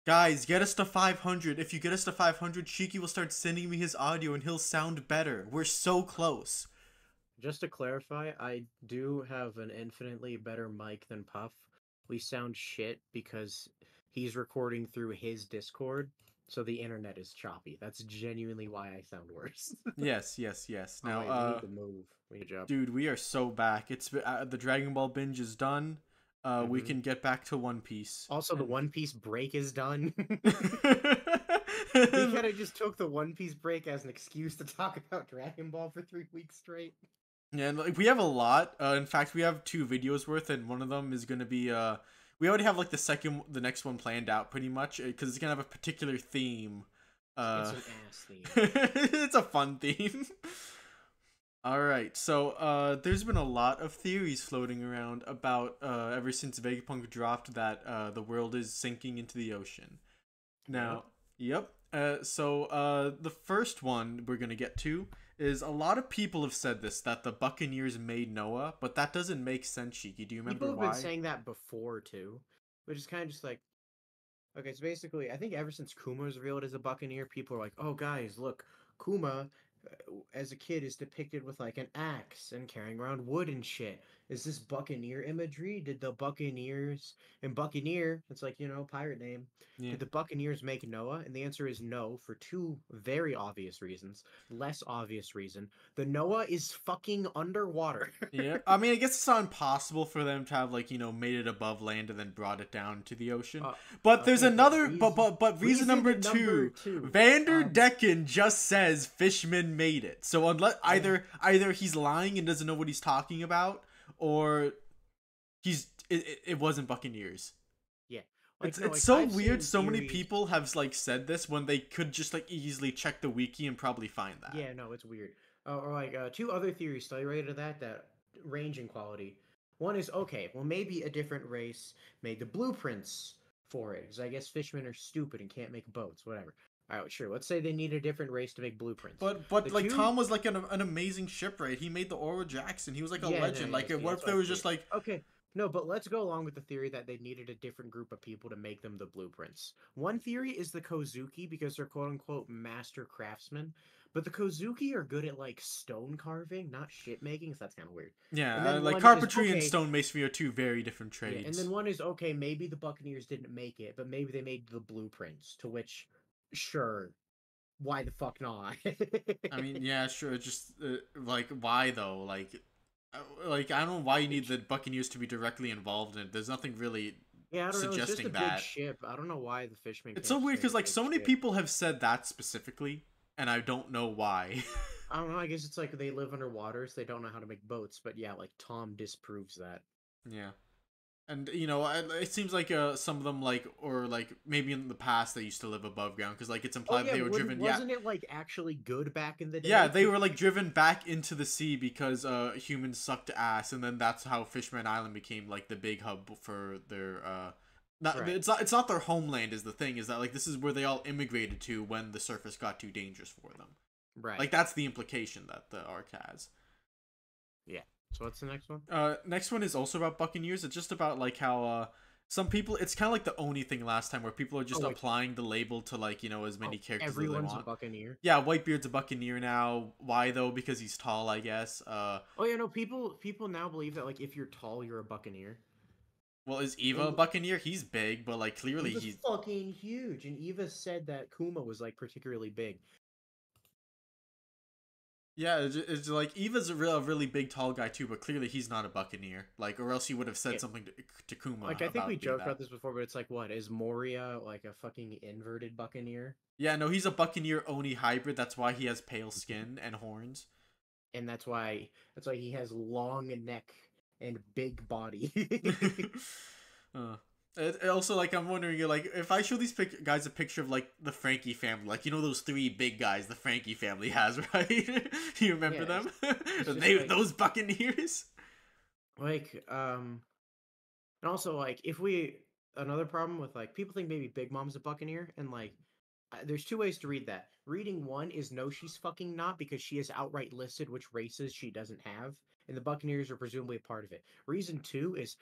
Guys, get us to 500. If you get us to 500, Shiki will start sending me his audio and he'll sound better. We're so close. Just to clarify, I do have an infinitely better mic than Puff. We sound shit because he's recording through his Discord, so the internet is choppy. That's genuinely why I sound worse. Yes, yes, yes. Oh Now, wait, we need to move. We need to jump. dude, we are so back. It's the Dragon Ball binge is done. We Hmm. can get back to One Piece. Also, the And One Piece break is done. We kind of just took the One Piece break as an excuse to talk about Dragon Ball for 3 weeks straight. Yeah, and like we have a lot. In fact, we have two videos worth, and one of them is gonna be we already have like the next one planned out pretty much because it's gonna have a particular theme. It's an ass theme. It's a fun theme. All right, so there's been a lot of theories floating around about ever since Vegapunk dropped that the world is sinking into the ocean. Now, yep. So the first one we're gonna get to is a lot of people have said this that the Buccaneers made Noah, but that doesn't make sense, Shiki. Do you remember People have why? been saying that before too, which is kind of just like, okay, so basically, I think ever since Kuma was revealed as a Buccaneer, people are like, "Oh, guys, look, Kuma, as a kid, is depicted with like an axe and carrying around wood and shit. Is this Buccaneer imagery? Did the Buccaneers and Buccaneer? It's like pirate name. Yeah. Did the Buccaneers make Noah? And the answer is no, for two very obvious reasons. Less obvious reason: the Noah is fucking underwater. Yeah, I mean, I guess it's not impossible for them to have like made it above land and then brought it down to the ocean. uh, But there's okay, but another, but reason number two, two. Vander Decken just says Fishman made it. So unless either he's lying and doesn't know what he's talking about, or it wasn't Buccaneers. Yeah. It's so I've weird. seen So many theories. people have like said this when they could just like easily check the wiki and probably find that. Yeah, no, it's weird. Or like two other theories still related to that range in quality. One is okay, well maybe a different race made the blueprints for it, because I guess fishermen are stupid and can't make boats, whatever. All right, sure. Let's say they need a different race to make blueprints. But The like two, Tom was like an amazing shipwright. He made the Oro Jackson. He was like a yeah, no, legend. yes, Like yeah, what that's if what there I was figured. just like Okay, no, but let's go along with the theory that they needed a different group of people to make them the blueprints. One theory is the Kozuki because they're quote unquote master craftsmen, but the Kozuki are good at like stone carving, not shit making, so that's kind of weird. And yeah, then like one is carpentry and okay, stonemasonry are two very different yeah, and then trades. one is okay, maybe the Buccaneers didn't make it, but maybe they made the blueprints, to which, sure, why the fuck not? I mean, yeah, sure. Just like why though? Like I don't know why you need the Buccaneers to be directly involved in it. There's nothing really Yeah, I don't know, it's just a suggesting big that. ship. I don't know why the fishermen It's can't so just weird make because a like big so many ship. people have said that specifically, and I don't know why. I don't know. I guess it's like they live underwater, so they don't know how to make boats. But yeah, like Tom disproves that. Yeah. And it seems like some of them or like maybe in the past they used to live above ground because like it's Oh implied that yeah, they were driven. Yeah, wasn't it like actually good back in the yeah, day? they were like driven back into the sea because humans sucked ass, and then that's how Fishman Island became like the big hub for their not Right, it's not their homeland is the thing is that like this is where they all immigrated to when the surface got too dangerous for them. right. Like that's the implication that the arc has. Yeah. So what's the next one? Next one is also about Buccaneers. It's just about like how some people. It's kind of like the Oni thing last time, where people are just Oh, like applying the label to like as many characters as they everyone's a want. buccaneer. Yeah, Whitebeard's a Buccaneer now. Why though? Because he's tall, I guess. Oh yeah, no. People now believe that like if you're tall, you're a buccaneer. Well, is Eva a And Buccaneer? He's big, but like clearly Eva's he's. fucking huge, and Eva said that Kuma was like particularly big. Yeah, it's like Eva's a really big, tall guy too, but clearly he's not a Buccaneer. Like, or else he would have said Yeah. something to Kuma Like I think about we being joked that. about this before, but it's like what is Moria like a fucking inverted buccaneer? Yeah, no, he's a Buccaneer Oni hybrid. That's why he has pale skin and horns. And that's why he has long neck and big body. uh, also, like, I'm wondering, like, if I show these guys a picture of like the Frankie family, like those three big guys the Frankie family has, right? You remember Yeah, them? it's just They like those Buccaneers. like and also like if we another problem with like people think maybe Big Mom's a buccaneer and like there's two ways to read that. Reading one is no, she's fucking not because she has outright listed which races she doesn't have, and the Buccaneers are presumably a part of it. Reason two is,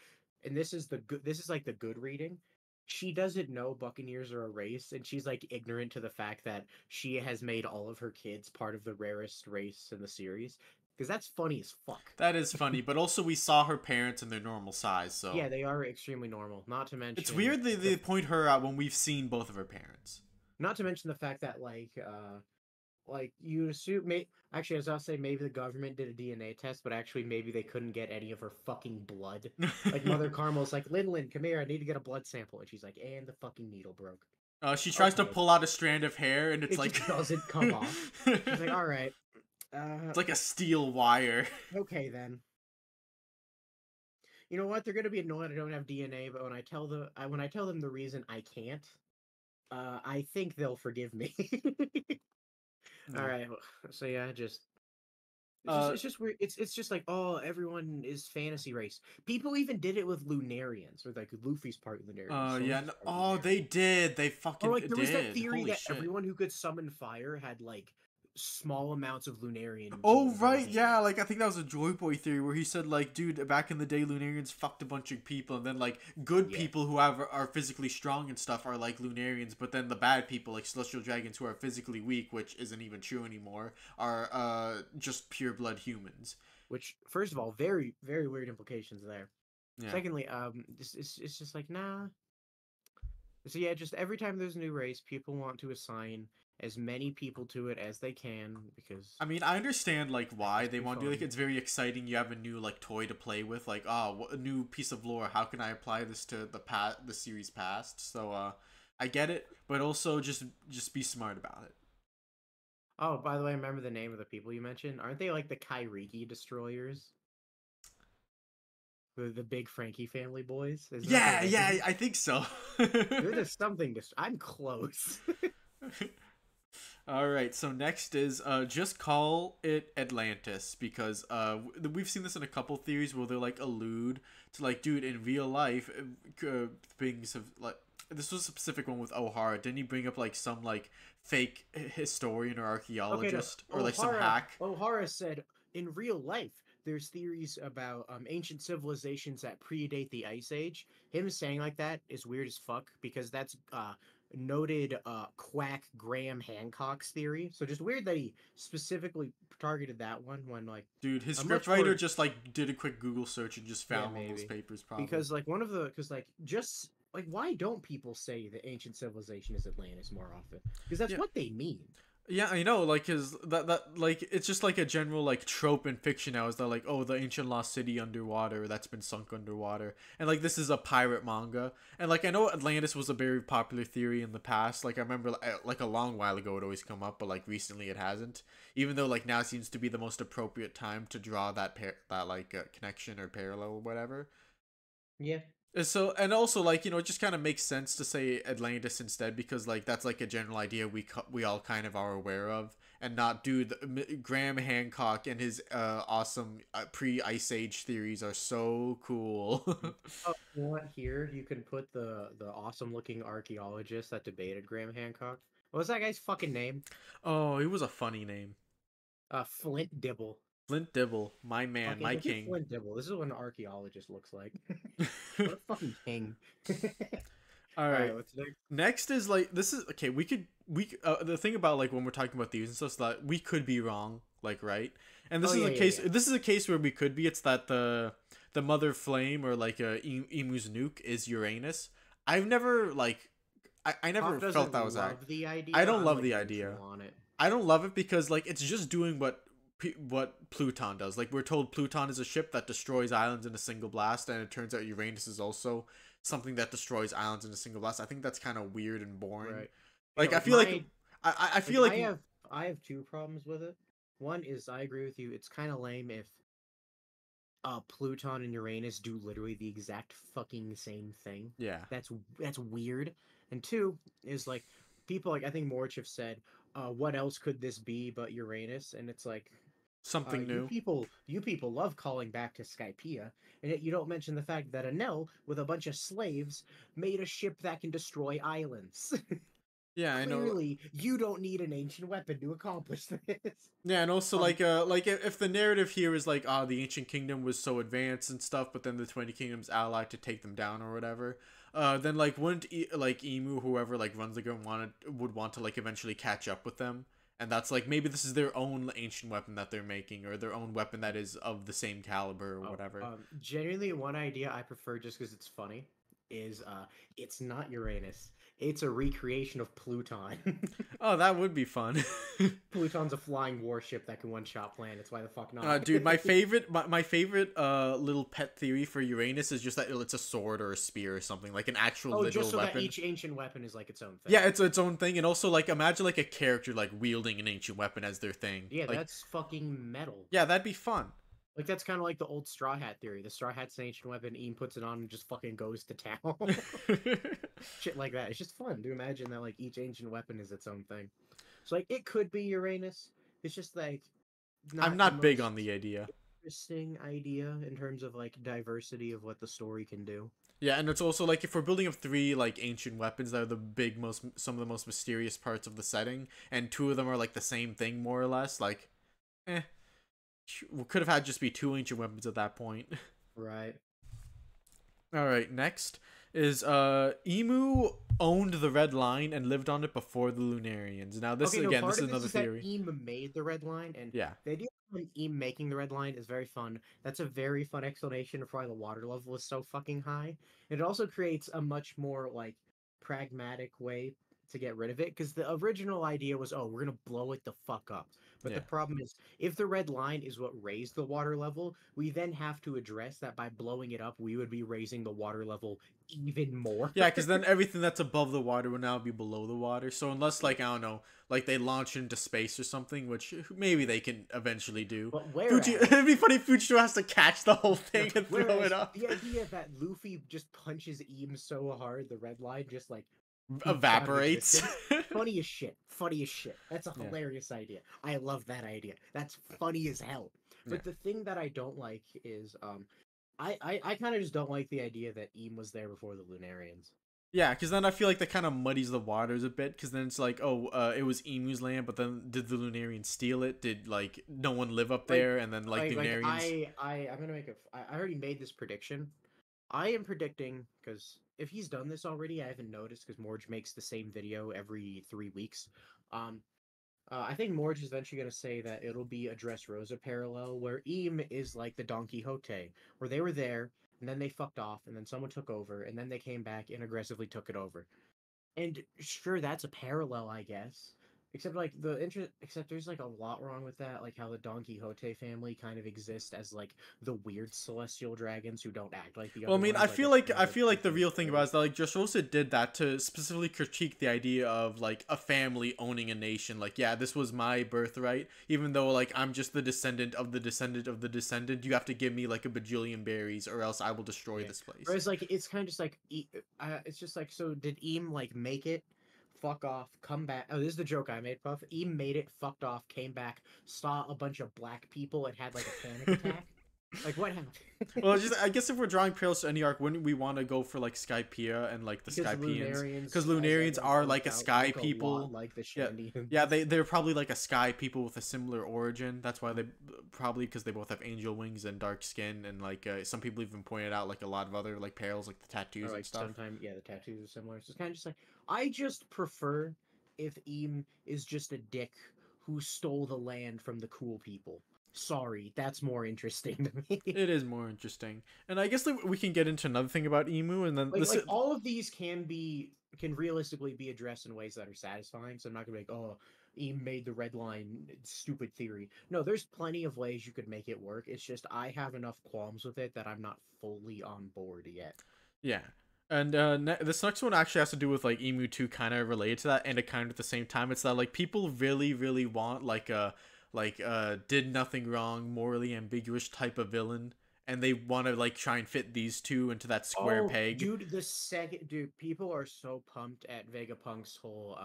and this is the good. This is like the good reading. she doesn't know Buccaneers are a race, and she's like ignorant to the fact that she has made all of her kids part of the rarest race in the series. Because that's funny as fuck. That is funny, but also we saw her parents in their normal size, so Yeah, they are extremely normal. Not to it's mention weird they point her out when we've seen both of her parents. the fact that like you assume actually, as I'll say, maybe the government did a DNA test, but actually maybe they couldn't get any of her fucking blood. Like Mother Carmel's like, Lin, come here, I need to get a blood sample, and she's like, and the fucking needle broke. She tries to Okay, pull out a strand of hair, and it's it like just doesn't come off. She's like, all right, it's like a steel wire. okay then. You know what? They're gonna be annoyed I don't have DNA, but when I tell them the reason I can't, I think they'll forgive me. All No. right, so yeah, just Uh, it's just weird. It's just like, oh, everyone is fantasy race. People even did it with Lunarians, or like Luffy's part Lunarian. yeah. Sonic's No, part oh, Lunarian. they did. They Or fucking like there was that did. theory Holy that shit. everyone who could summon fire had like small amounts of Lunarian Oh, genes in their right, yeah, DNA. like, I think that was a Joy Boy theory where he said, like, dude, back in the day, Lunarians fucked a bunch of people, and then, like, good Yeah. people who are physically strong and stuff are, like, Lunarians, but then the bad people, like Celestial Dragons, who are physically weak, which isn't even true anymore, are, just pure-blood humans. Which, first of all, very, very weird implications there. Yeah. Secondly, it's just like, nah. So yeah, just every time there's a new race, people want to assign as many people to it as they can because I mean, I understand, like, that's why just they be want to do, like, fun. it's very exciting, you have a new, like, toy to play with, like, oh, a new piece of lore, how can I apply this to the series past, so, I get it, but also just be smart about it. Oh, by the way, remember the name of the people you mentioned? Aren't they like the Kairiki destroyers? The big Frankie family boys? Isn't that their Yeah, yeah, name? I think so. There's something I'm close. All right, so next is just call it Atlantis because we've seen this in a couple theories where they're like allude to like, dude, in real life things have like this was a specific one with O'Hara. Didn't he bring up like some like fake historian or Okay, no. archaeologist or like some hack? O'Hara said in real life there's theories about ancient civilizations that predate the Ice Age. Him saying like that is weird as fuck because that's noted quack Graham Hancock's theory. So just weird that he specifically targeted that one when like Dude, his a much scriptwriter more just like did a quick Google search and just yeah found one of those maybe papers probably. because like because like just like why don't people say the ancient civilization is Atlantis more often? Because that's Yeah. what they mean. Yeah, I know, like, his, that, like, it's just, like, a general, like, trope in fiction now, is that, like, oh, the ancient lost city underwater, that's been sunk underwater, and, like, this is a pirate manga, and, like, I know Atlantis was a very popular theory in the past, like, I remember, like, a long while ago it always come up, but, like, recently it hasn't, even though, like, now seems to be the most appropriate time to draw that, connection or parallel or whatever. Yeah. So and also like it just kind of makes sense to say Atlantis instead because like that's like a general idea we all kind of are aware of and not dude Graham Hancock and his awesome pre Ice Age theories are so cool. Oh, you know what? Here you can put the awesome looking archaeologist that debated Graham Hancock. What was that guy's fucking name? Oh, it was a funny name. Flint Dibble. Flint Dibble, my man, Fucking my look at king. Flint Dibble. This is what an archaeologist looks like. What a fucking king. All All right. right, what's next? Next is like this is okay. We the thing about like when we're talking about these and stuff is that we could be wrong, like right. And this Oh is yeah, a yeah, case. yeah. This is a case where we could be. It's that the mother flame or like Emu's nuke is Uranus. I've never like I never Pop felt doesn't that was that. love the I idea. don't I'm love like the idea. neutral on it. I don't love it because like it's just doing what Pluton does. Like we're told Pluton is a ship that destroys islands in a single blast, and it turns out Uranus is also something that destroys islands in a single blast. I think that's kind of weird and boring. Right. Like I Like feel like my I like feel like I have two problems with it. One is I agree with you. It's kind of lame if Pluton and Uranus do literally the exact fucking same thing. yeah, That's weird. And two is like people like I think Morch have said, what else could this be but Uranus? And it's like something new. you people love calling back to Skypiea, and yet you don't mention the fact that Enel, with a bunch of slaves, made a ship that can destroy islands. Yeah, I know. Clearly, you don't need an ancient weapon to accomplish this. Yeah, and also Um, like if the narrative here is like the ancient kingdom was so advanced and stuff, but then the 20 kingdoms allied to take them down or whatever. then like wouldn't like Emu, whoever like runs the game, would want to like eventually catch up with them, and that's like maybe this is their own ancient weapon that they're making, or their own weapon that is of the same caliber or Oh, whatever. genuinely, one idea I prefer just because it's funny is it's not Uranus. It's a recreation of Pluton. Oh, that would be fun. Pluton's a flying warship that can one-shot planets. Why the fuck not? Dude, my favorite little pet theory for Uranus is just that it's a sword or a spear or something, like an actual Oh, literal just so that weapon. each ancient weapon is like its own thing. Yeah, it's its own thing, and also like imagine like a character like wielding an ancient weapon as their thing. Yeah, Like, that's fucking metal. yeah, that'd be fun. Like that's kind of like the old straw hat theory. The straw hat's an ancient weapon. Ian puts it on and just fucking goes to town. Shit like that. It's just fun to imagine that like each ancient weapon is its own thing. So like it could be Uranus. It's just like I'm the not big most on the idea. interesting idea in terms of like diversity of what the story can do. Yeah, and it's also like if we're building up three like ancient weapons that are some of the most mysterious parts of the setting, and two of them are like the same thing more or less. Like, we could have had just be two ancient weapons at that point. Right. All right, next is Emu owned the Red Line and lived on it before the Lunarians. Now this Okay, no, again, part this is of this another is that theory. Eam made the red line, and Yeah. the idea of Eam making the red line is very fun. That's a very fun explanation of why the water level is so fucking high. It also creates a much more like pragmatic way to get rid of it, because the original idea was, oh, we're gonna blow it the fuck up. But the Yeah. problem is, if the red line is what raised the water level, we then have to address that by blowing it up, we would be raising the water level even more. Yeah, because then everything that's above the water will now be below the water. So unless like I don't know, like they launch into space or something, which maybe they can eventually do. But whereas It'd be funny if Fujito has to catch the whole thing and throw whereas it up. the idea that Luffy just punches Eam so hard the red line just like poops out of Evaporates. existence. Funny as shit. Funny as shit. That's a Yeah. hilarious idea. I love that idea. That's funny as hell. But the thing that I don't like is I kind of just don't like the idea that Eam was there before the Lunarians. Yeah, because then I feel like that kind of muddies the waters a bit. Because then it's like, oh, it was Emu's land, but then did the Lunarians steal it? Did like no one live up there? And then like the Lunarians. I'm gonna make I already made this prediction. I am predicting, because if he's done this already, I haven't noticed because Morge makes the same video every 3 weeks. Um, I think Morge is eventually going to say that it'll be a Dressrosa parallel where Eam is like the Don Quixote, where they were there and then they fucked off and then someone took over and then they came back and aggressively took it over. And sure, that's a parallel, I guess. Except like except there's like a lot wrong with that, like how the Don Quixote family kind of exists as like the weird celestial dragons who don't act like the Well, I other mean, ones. I feel like the real thing about it is that like Dressrosa did that to specifically critique the idea of like a family owning a nation. Like, yeah, this was my birthright, even though like I'm just the descendant of the descendant of the descendant. You have to give me like a bajillion berries, or else I will destroy this place. Whereas like it's kind of just like it's just like, so did Eam like make it? Fuck off, come back. Oh, this is the joke I made, Puff. Eam made it, fucked off, came back, saw a bunch of black people, and had like a panic attack. Like, what happened? Well, just I guess if we're drawing parallels to any arc, wouldn't we want to go for like Skypiea and like the Skypeans? Because Lunarians are like a sky people. Like the Yeah, Shandians. yeah, they're probably like a sky people with a similar origin. That's why they probably, because they both have angel wings and dark skin, and like some people even pointed out like a lot of other like parallels, like the tattoos Or, and stuff. Sometimes, yeah, the tattoos are similar. So it's kind of just like, I just prefer if Eam is just a dick who stole the land from the cool people. Sorry, that's more interesting to me. It is more interesting, and I guess like, we can get into another thing about Emu, and then like all of these can realistically be addressed in ways that are satisfying. So I'm not gonna be like, oh, Eam made the red line, stupid theory. No, there's plenty of ways you could make it work. It's just I have enough qualms with it that I'm not fully on board yet. Yeah. And this next one actually has to do with like Emu 2, kind of related to that, and it kind of at the same time. It's that like people really, really want like a did nothing wrong, morally ambiguous type of villain, and they want to like try and fit these two into that square peg. Dude, people are so pumped at Vegapunk's whole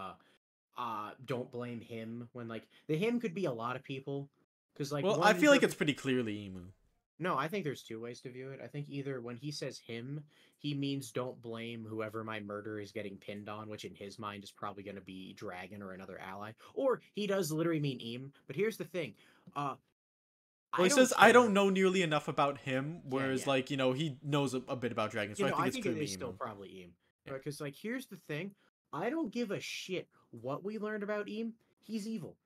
don't blame him, when like the him could be a lot of people, because like, well, I feel like it's pretty clearly Emu. No, I think there's two ways to view it. I think either when he says him, he means don't blame whoever my murder is getting pinned on, which in his mind is probably going to be Dragon or another ally. Or he does literally mean Eam. But here's the thing. Well, I he don't says, I don't care. know nearly enough about him, Yeah, whereas, yeah. like, he knows a bit about dragons, so I think I it's think it clearly is still Emu. probably Eam. Yeah. Because, like, here's the thing. I don't give a shit what we learned about Eam. He's evil.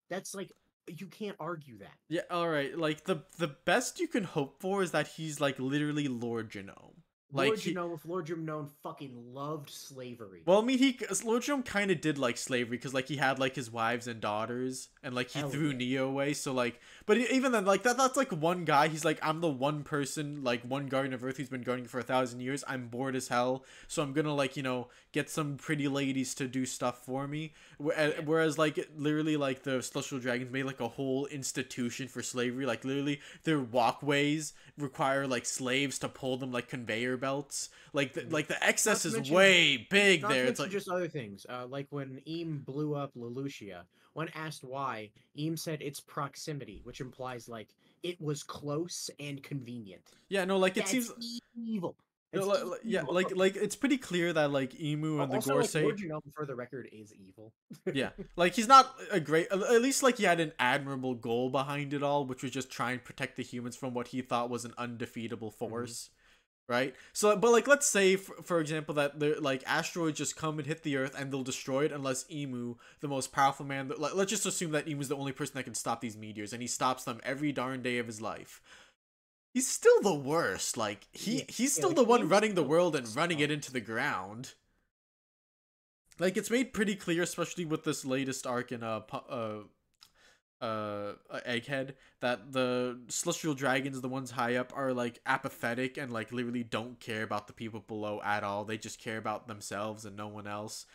That's, like, you can't argue that. Yeah, alright, like, the best you can hope for is that he's, like, literally Lord Genome. Like, Lord Genome, if Lord Genome fucking loved slavery. well, I mean, Lord Genome kind of did like slavery because, like, he had like his wives and daughters, and like he Hell threw yeah. Neo away. So like, but even then, like that's like one guy. He's like, I'm the one person, like one guardian of Earth who's been guarding for 1,000 years. I'm bored as hell, so I'm gonna like get some pretty ladies to do stuff for me. Whereas like literally like the celestial dragons made like a whole institution for slavery. Like literally their walkways require like slaves to pull them like conveyor belts. Like the Not excess to is mention, way big not to there. It's mention like, just other things. Like when Eam blew up Lelouchia, when asked why, Eam said it's proximity, which implies like it was close and convenient. yeah, no, like it That's seems, evil. no, That's yeah, evil. like it's pretty clear that like Emu and the Also, like Gorsei, Lord Genome, for the record, is evil. yeah, like he's not a great. At least like he had an admirable goal behind it all, which was just try and protect the humans from what he thought was an undefeatable Mhm. force. Right, so but like let's say for example that they're like asteroids just come and hit the Earth and they'll destroy it unless Emu, the most powerful man, like let's just assume that Emu's the only person that can stop these meteors, and he stops them every darn day of his life. He's still the worst. Like Yeah, he's yeah, still like the one Eam running the still world and running it into sucks. the ground. Like it's made pretty clear, especially with this latest arc in Egghead, that the celestial dragons, the ones high up, are like apathetic and like literally don't care about the people below at all. They just care about themselves and no one else.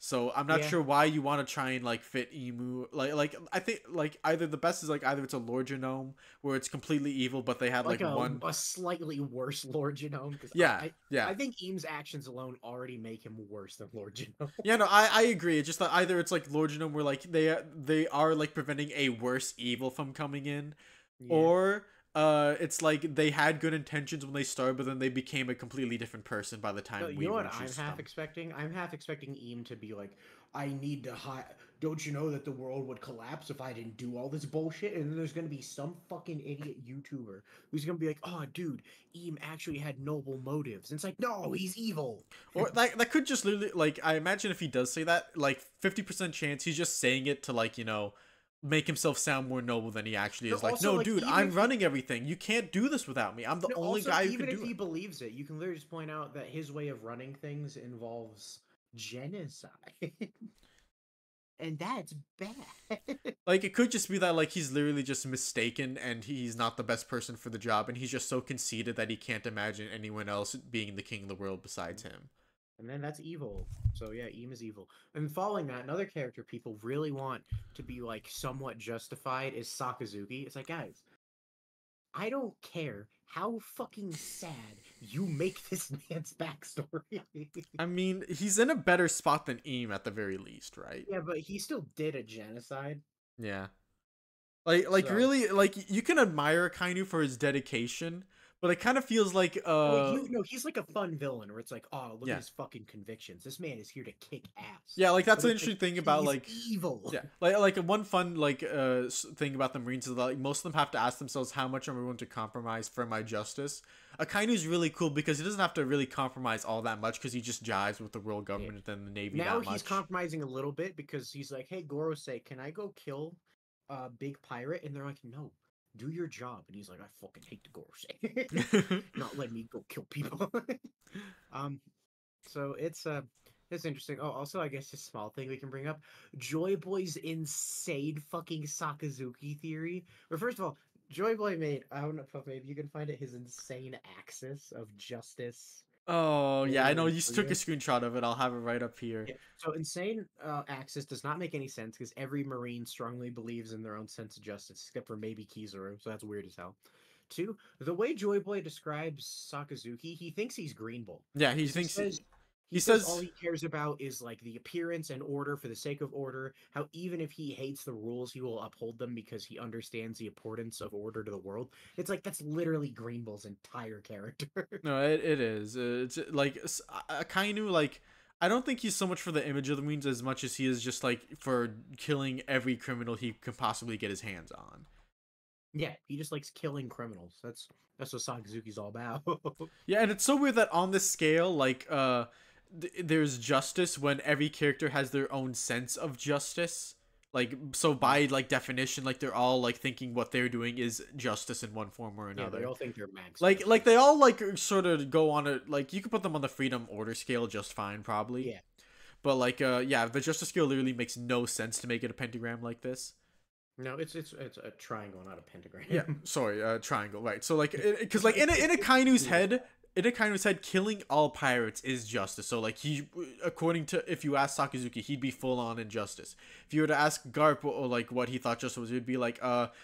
So I'm not Yeah, sure why you want to try and like fit Emu. Like I think like either the best is like either it's a Lord Genome where it's completely evil, but they had like like one. a slightly worse Lord Genome, because Yeah, yeah. I think Eam's actions alone already make him worse than Lord Genome. Yeah, no, I agree. It's just that either it's like Lord Genome where like they are like preventing a worse evil from coming in, Yeah. or it's like they had good intentions when they started, but then they became a completely different person by the No, time you know we what I'm introduced half them. expecting? I'm half expecting Eam to be like, I need to hide. Don't you know that the world would collapse if I didn't do all this bullshit? And then there's gonna be some fucking idiot YouTuber who's gonna be like, oh, dude, Eam actually had noble motives. And it's like, no, he's evil. Or that could just literally like I imagine if he does say that, like 50% chance he's just saying it to like make himself sound more noble than he actually No, is. Like, also, no, like, dude, even I'm if he, running everything. You can't do this without me. I'm the no, only also, guy who can even if do he it. believes it, you can literally just point out that his way of running things involves genocide. And that's bad. Like it could just be that like he's literally just mistaken and he's not the best person for the job and he's just so conceited that he can't imagine anyone else being the king of the world besides him. And then that's evil. So yeah, Eam is evil. And following that, another character people really want to be like somewhat justified is Sakazuki. It's like, guys, I don't care how fucking sad you make this man's backstory. I mean, he's in a better spot than Eam at the very least, right? Yeah, but he still did a genocide. Yeah. Like So really like you can admire Kainu for his dedication, but it kind of feels like like you know, he's like a fun villain where it's like, oh, look at yeah. his fucking convictions. This man is here to kick ass. Yeah, like that's But the it's like interesting thing about he's like evil. yeah, like one fun like thing about the Marines is that like most of them have to ask themselves how much am I willing to compromise for my justice. Akainu's really cool because he doesn't have to really compromise all that much because he just jives with the world Yeah. government and the navy Now that he's much. compromising a little bit because he's like, "Hey, Gorosei, can I go kill a big pirate?" And they're like, "No, do your job." And he's like, "I fucking hate the Gorosei, not letting me go kill people." um, so it's interesting. Oh, also, I guess a small thing we can bring up: Joy Boy's insane fucking Sakazuki theory. But first of all, Joy Boy made, I don't know if maybe you can find it, his insane axis of justice, Oh yeah, I order, know and you took a freedom. screenshot of it. I'll have it right up here. Yeah. So insane axis does not make any sense because every Marine strongly believes in their own sense of justice, except for maybe Kizaru, so that's weird as hell. Two, the way Joy Boy describes Sakazuki, he thinks he's Green Bull. Yeah, he Because thinks he he says all says he cares about is like the appearance and order for the sake of order. How even if he hates the rules, he will uphold them because he understands the importance of order to the world. It's like that's literally Green Bull's entire character. no, it is. It's like Akainu. Like I don't think he's so much for the image of the Marines as much as he is just like for killing every criminal he can possibly get his hands on. Yeah, he just likes killing criminals. That's what Sakazuki's all about. Yeah, and it's so weird that on this scale, like, there's justice when every character has their own sense of justice. Like, so by like definition, like they're all like thinking what they're doing is justice in one form or Yeah, they another. all think they're max Like justice. they all like sort of go on a like you could put them on the freedom order scale just fine probably. Yeah. But like yeah, the justice scale literally makes no sense to make it a pentagram like this. No, it's a triangle, not a Yeah, pentagram. sorry, triangle, right. So like because like in a It's Kainu's weird. head, in a Kainu's head, killing all pirates is justice. So like he, according to if you ask Sakazuki, he'd be full on injustice. If you were to ask Garp or like what he thought justice was, it'd be like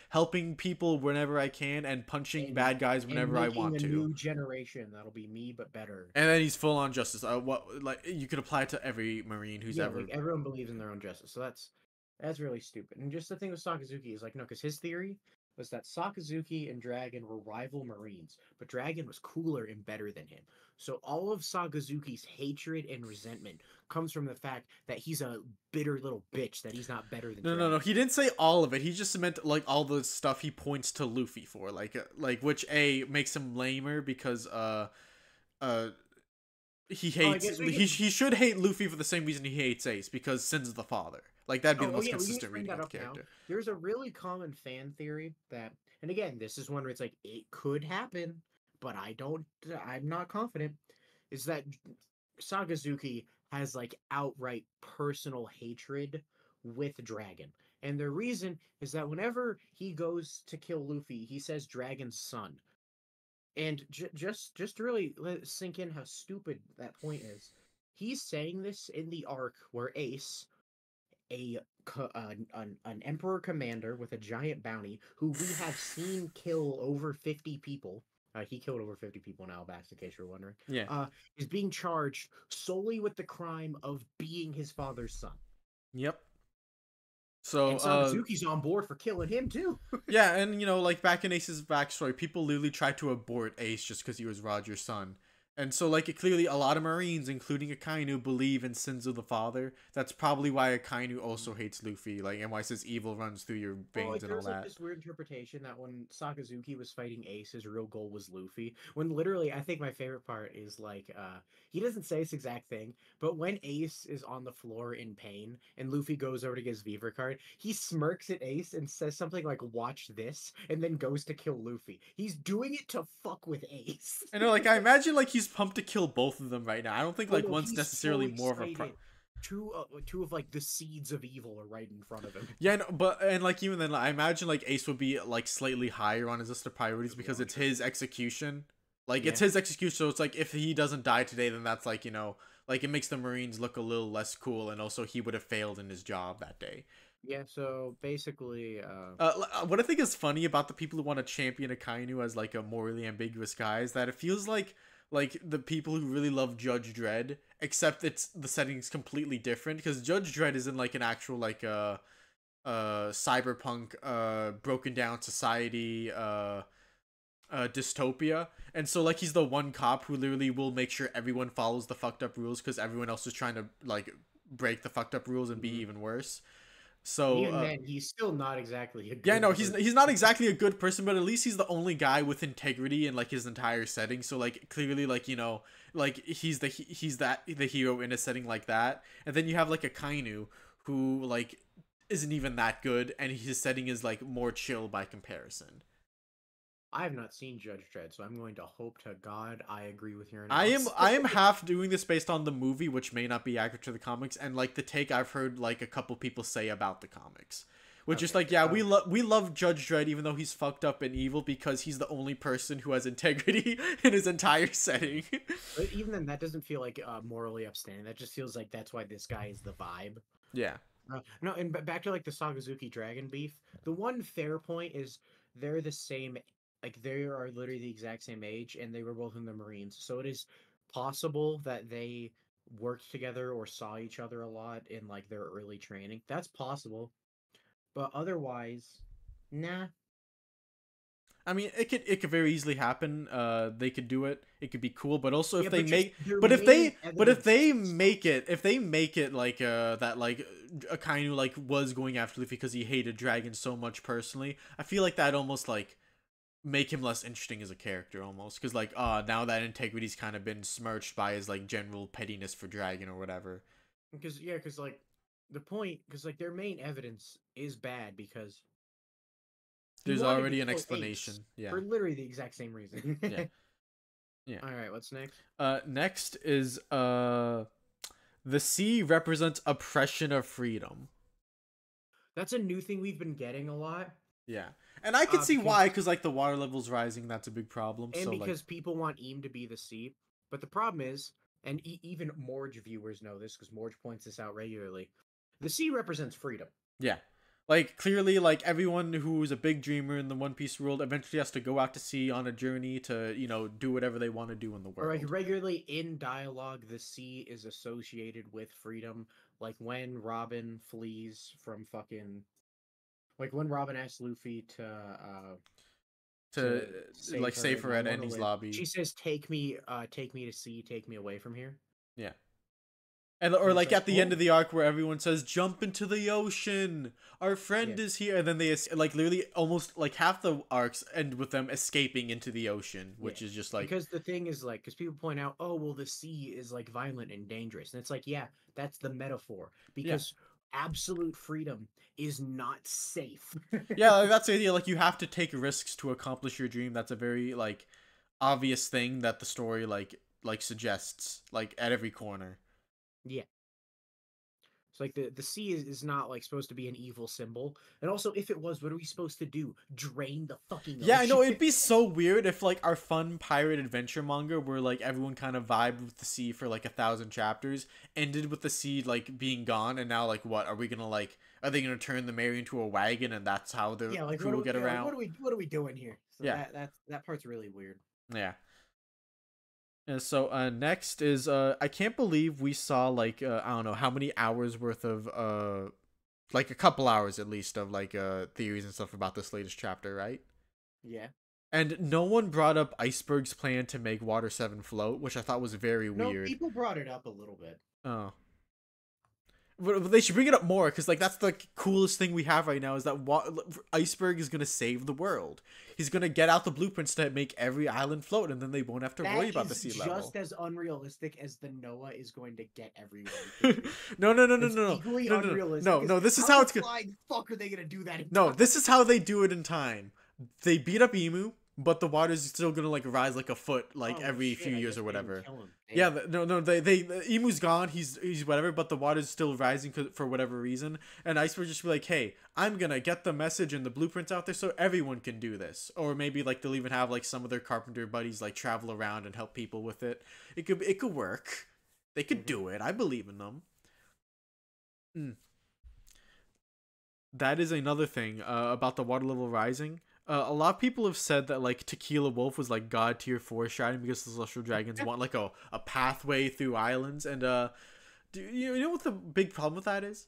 helping people whenever I can and punching and bad guys and whenever I making want a to. new generation that'll be me but better. And then he's full on justice. What like you could apply it to every marine who's Yeah, ever. like everyone believes in their own justice. So that's really stupid. And just the thing with Sakazuki is like no, because his theory was that Sakazuki and Dragon were rival Marines, but Dragon was cooler and better than him. So all of Sakazuki's hatred and resentment comes from the fact that he's a bitter little bitch, that he's not better than No, no, no. Dragon. He didn't say all of it. He just meant like all the stuff he points to Luffy for, like which a makes him lamer because uh he Oh, I hates guess we he should hate Luffy for the same reason he hates Ace because Sin's the father. Like that'd be the oh most yeah, we can just consistent bring reading that of the up now. character. There's a really common fan theory that, and again, this is one where it's like it could happen, but I'm not confident. Is that Sagazuki has like outright personal hatred with Dragon, and the reason is that whenever he goes to kill Luffy, he says Dragon's son, and just to really let it sink in how stupid that point is. He's saying this in the arc where Ace, an emperor commander with a giant bounty who we have seen kill over 50 people. He killed over 50 people in Alabasta, in case you're wondering. Yeah. Uh, is being charged solely with the crime of being his father's son. Yep. So And Sakazuki's on board for killing him too. yeah, and you know, like back in Ace's backstory, people literally tried to abort Ace just because he was Roger's son. And so, like, clearly, a lot of Marines, including Akainu, believe in sins of the father. That's probably why Akainu also hates Luffy, like, and why says evil runs through your Well, veins like and all there's like that. this weird interpretation that when Sakazuki was fighting Ace, his real goal was Luffy. When literally, I think my favorite part is like he doesn't say this exact thing, but when Ace is on the floor in pain and Luffy goes over to get his Viver card, he smirks at Ace and says something like "Watch this," and then goes to kill Luffy. He's doing it to fuck with Ace. I know, like, I imagine, like, he's pumped to kill both of them right now. I don't think, Oh like, no, one's he's so necessarily more of a excited. Two of like the seeds of evil are right in front of him. Yeah, no, but and like even then, I imagine like Ace would be like slightly higher on his list of priorities Could be because on it's true. his execution. Like it's Yeah. his execution, so it's like if he doesn't die today, then that's like like it makes the Marines look a little less cool, and also he would have failed in his job that day. Yeah, so basically, What I think is funny about the people who want to champion Akainu as like a morally ambiguous guy is that it feels like the people who really love Judge Dredd, except it's the setting's completely different because Judge Dredd is in like an actual like cyberpunk broken down society dystopia, and so like he's the one cop who literally will make sure everyone follows the fucked up rules because everyone else is trying to like break the fucked up rules and be mhm. even worse. And So even then, he's still not exactly a yeah, good no, person. he's not exactly a good person, but at least he's the only guy with integrity in like his entire setting. So like clearly, like like he's that the hero in a setting like that. And then you have like a Kainu who like isn't even that good, and his setting is like more chill by comparison. I have not seen Judge Dredd, so I'm going to hope to God I agree with your I am analysis. I am half doing this based on the movie, which may not be accurate to the comics, and like the take I've heard like a couple people say about the comics. Which is Okay. like, yeah, we love Judge Dredd even though he's fucked up and evil because he's the only person who has integrity in his entire setting. But even then, that doesn't feel like morally upstanding. That just feels like that's why this guy is the vibe. Yeah. No, and back to like the Sagazuki Dragon beef. The one fair point is they're the same, like they are literally the exact same age, and they were both in the Marines. So it is possible that they worked together or saw each other a lot in like their early training. That's possible, but otherwise, nah. I mean, it could very easily happen. They could do it. It could be cool, but also if Yeah, they but just make, their but main if evidence they sucks. make it, like that like Akainu like was going after Luffy because he hated Dragon so much personally, I feel like that almost like make him less interesting as a character almost because like now that integrity's kind of been smirched by his like general pettiness for Dragon or whatever. Because yeah, because like the point, because like their main evidence is bad because he There's wanted to already an kill Ace explanation. Yeah. for literally the exact same reason. Yeah. Yeah. All right, what's next? Next is the sea represents oppression of freedom. That's a new thing we've been getting a lot. Yeah. And I can see Because why, because like the water level's rising, that's a big problem. and So like because people want Eam to be the sea, but the problem is, and even Morge viewers know this because Morge points this out regularly. The sea represents freedom. yeah. Like clearly like everyone who's a big dreamer in the One Piece world eventually has to go out to sea on a journey to, do whatever they want to do in the Or like world. regularly in dialogue, the sea is associated with freedom. Like when Robin flees from fucking, like when Robin asks Luffy To to like save her save and her I at want to Endy's live. lobby. She says, take me to sea, take me away from here." Yeah. And or And it's like like, at the end oh, of the arc where everyone says jump into the ocean, our yeah, friend is here, and then they like literally almost like half the arcs end with them escaping into the ocean, yeah. which is just like Because the thing is like, because people point out, oh, well, the sea is like violent and dangerous, and it's like, yeah, that's the metaphor yeah. because absolute freedom is not safe. Yeah, like, that's the idea. Like you have to take risks to accomplish your dream. That's a very like obvious thing that the story like suggests like at every corner. Yeah. It's like the sea is not like supposed to be an evil symbol. And also, if it was, what are we supposed to do? Drain the fucking Yeah, I know ocean? it'd be so weird if like our fun pirate adventure manga where like everyone kind of vibed with the sea for like 1,000 chapters ended with the sea like being gone and now like what are we gonna like are they gonna turn the Mary into a wagon and that's how the Yeah, like crew will get yeah, like around? what are we doing here? So Yeah, that part's really weird. yeah. And so next is I can't believe we saw like I don't know how many hours worth of like a couple hours at least of like theories and stuff about this latest chapter, right? Yeah. And no one brought up Iceberg's plan to make Water 7 float, which I thought was very No, weird. people brought it up a little bit. Oh. But they should bring it up more because like that's the coolest thing we have right now is that Iceberg is gonna save the world. He's gonna get out the blueprints to make every island float, and then they won't have to worry That about the is sea level. just as unrealistic as the Noah is going to get everyone to do. No, no, no, no, It's no, no, equally no, no, unrealistic. no, 'Cause no. This is how how the it's gonna. flying fuck are they gonna do that in No, time? this is how they do it in time. They beat up Emu, but the water's still gonna like rise like a foot like Oh every shit! few I years guess or they didn't whatever. kill him. Yeah, Damn. no, no, they the Emu's gone. He's whatever, but the water's still rising for whatever reason. And Iceberg just be like, hey, I'm gonna get the message and the blueprints out there so everyone can do this. Or maybe like they'll even have like some of their carpenter buddies like travel around and help people with it. It could work. They could do it. I believe in them. Mm. That is another thing about the water level rising. A lot of people have said that like Tequila Wolf was like god tier foreshadowing because the celestial dragons want like a pathway through islands and do you know what the big problem with that is?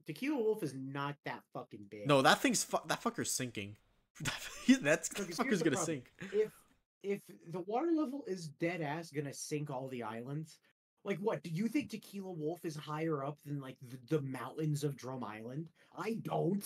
Tequila Wolf is not that fucking big. No, that fucker's sinking. That Because here's fucker's the gonna problem: sink. if the water level is dead ass gonna sink all the islands, like what? Do you think Tequila Wolf is higher up than like the mountains of Drum Island? I don't.